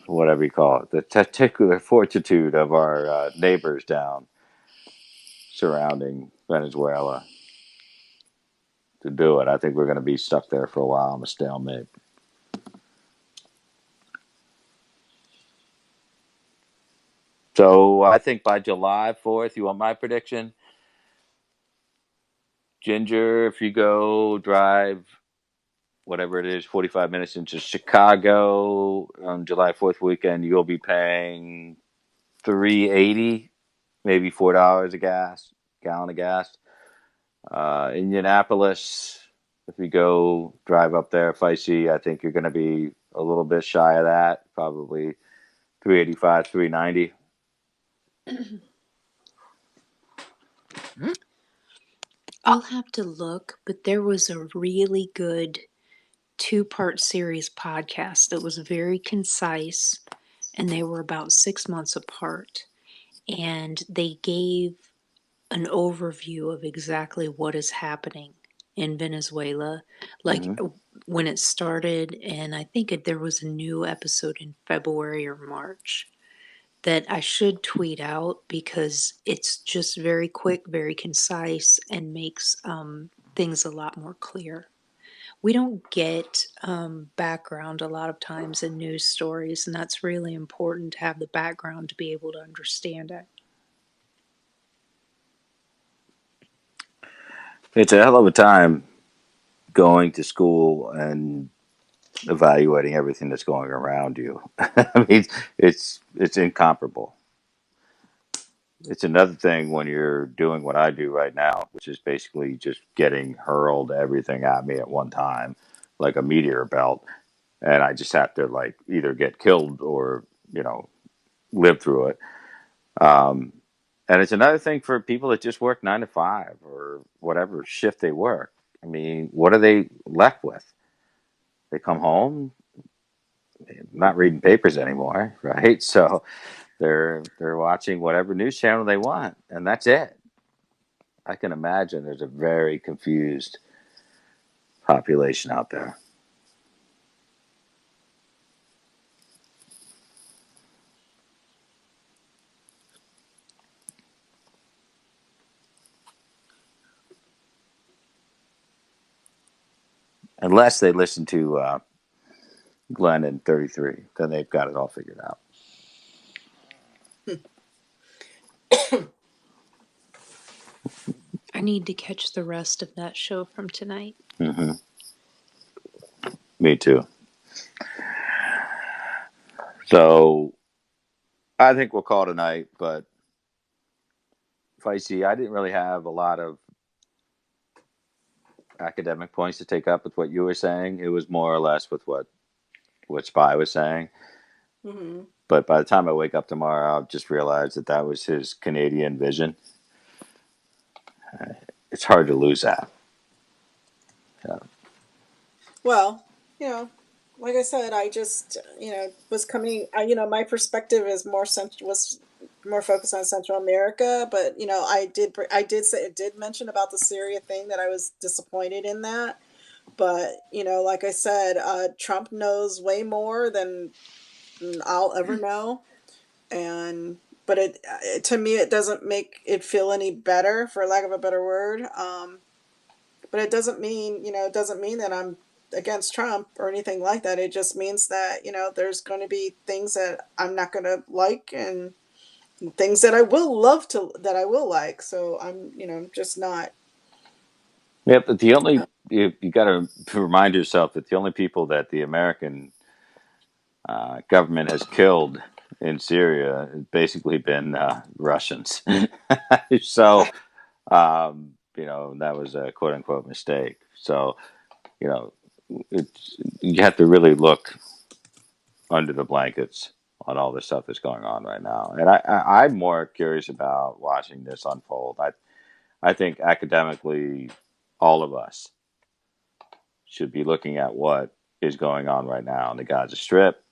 whatever you call it, the testicular fortitude of our neighbors down surrounding Venezuela to do it. I think we're going to be stuck there for a while in a stalemate. So I think by July 4th, you want my prediction? Ginger, if you go drive whatever it is, 45 minutes into Chicago on July 4th weekend, you'll be paying $3.80, maybe $4 a gallon of gas. Indianapolis, if you go drive up there, Feisty, I think you're going to be a little bit shy of that, probably $3.85, $3.90. I'll have to look, but there was a really good 2-part series podcast that was very concise, and they were about 6 months apart. And they gave an overview of exactly what is happening in Venezuela, like when it started. And I think there was a new episode in February or March that I should tweet out because it's just very quick, very concise, and makes things a lot more clear. We don't get background a lot of times in news stories, and that's really important to have the background to be able to understand it. It's a hell of a time going to school and evaluating everything that's going around you. I mean, it's incomparable. It's another thing when you're doing what I do right now, which is basically just getting hurled everything at me at one time, like a meteor belt, and I just have to like either get killed or live through it. And it's another thing for people that just work 9 to 5 or whatever shift they work. I mean, what are they left with? They come home, not reading papers anymore, right? So they're watching whatever news channel they want, and that's it. I can imagine there's a very confused population out there. Unless they listen to Glenn and 33, then they've got it all figured out. I need to catch the rest of that show from tonight. Mm-hmm. Me too. So I think we'll call tonight, but Feisty, I didn't really have a lot of academic points to take up with what you were saying. It was more or less with what Spy was saying. Mm-hmm. But by the time I wake up tomorrow, I'll just realize that was his Canadian vision. It's hard to lose that. Yeah. Well, like I said, I just, was coming, my perspective is was more focused on Central America, but, I did mention about the Syria thing that I was disappointed in that. But, like I said, Trump knows way more than I'll ever know. But it to me, it doesn't make it feel any better, for lack of a better word. But it doesn't mean, that I'm against Trump or anything like that. It just means that, there's going to be things that I'm not going to like and things that I will like. So I'm, just not. Yeah, but you got to remind yourself that the only people that the American government has killed in Syria has basically been Russians. So, that was a quote unquote mistake. So, you have to really look under the blankets on all the stuff that's going on right now. And I'm more curious about watching this unfold. I think academically, all of us should be looking at what is going on right now in the Gaza Strip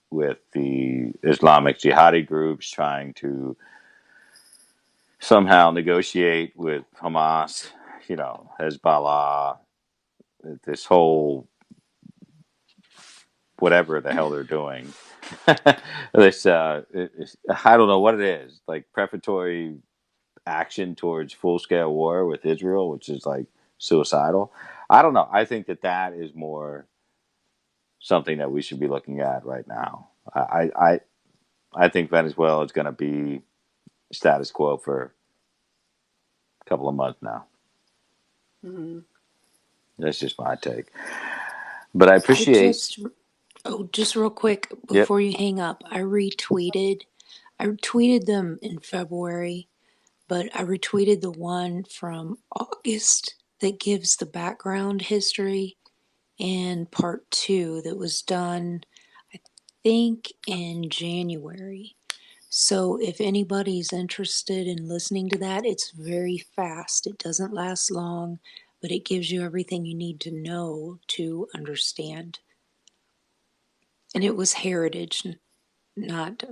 with the Islamic jihadi groups trying to somehow negotiate with Hamas, Hezbollah, this whole whatever the hell they're doing. this I don't know what it is, like preparatory action towards full scale war with Israel, which is like suicidal. I don't know. I think that is more something that we should be looking at right now. I think Venezuela is going to be status quo for a couple of months now. Mm-hmm. That's just my take. But I appreciate. Just real quick before you hang up, I retweeted them in February, but I retweeted the one from August that gives the background history and part 2 that was done, I think, in January. So if anybody's interested in listening to that, it's very fast. It doesn't last long, but it gives you everything you need to know to understand. And it was heritage, not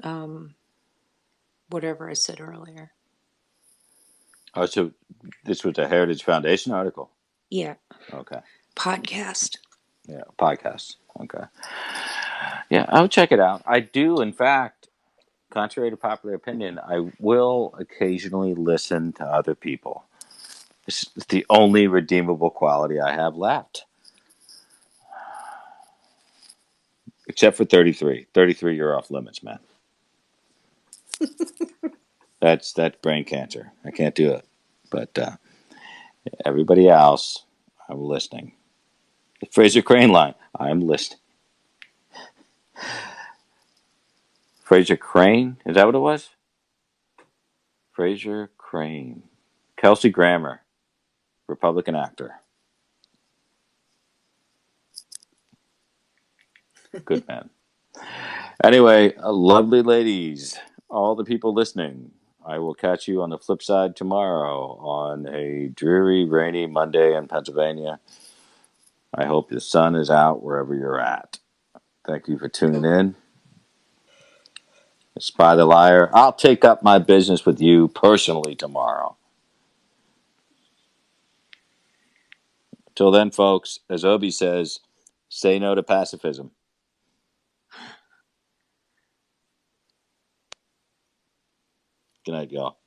whatever I said earlier. Oh, so this was a Heritage Foundation article? Yeah. Okay. Podcast. Yeah, podcast. Okay. Yeah, I'll check it out. I do, in fact, contrary to popular opinion, I will occasionally listen to other people. It's the only redeemable quality I have left. Except for 33. 33, you're off limits, man. That's brain cancer. I can't do it. But everybody else, I'm listening. The Fraser Crane line, I'm listening. Fraser Crane? Is that what it was? Fraser Crane. Kelsey Grammer, Republican actor. Good man. Anyway, lovely ladies, all the people listening, I will catch you on the flip side tomorrow on a dreary, rainy Monday in Pennsylvania. I hope the sun is out wherever you're at. Thank you for tuning in. Spy the Liar. I'll take up my business with you personally tomorrow. Till then, folks, as Obi says, say no to pacifism. Good night, y'all.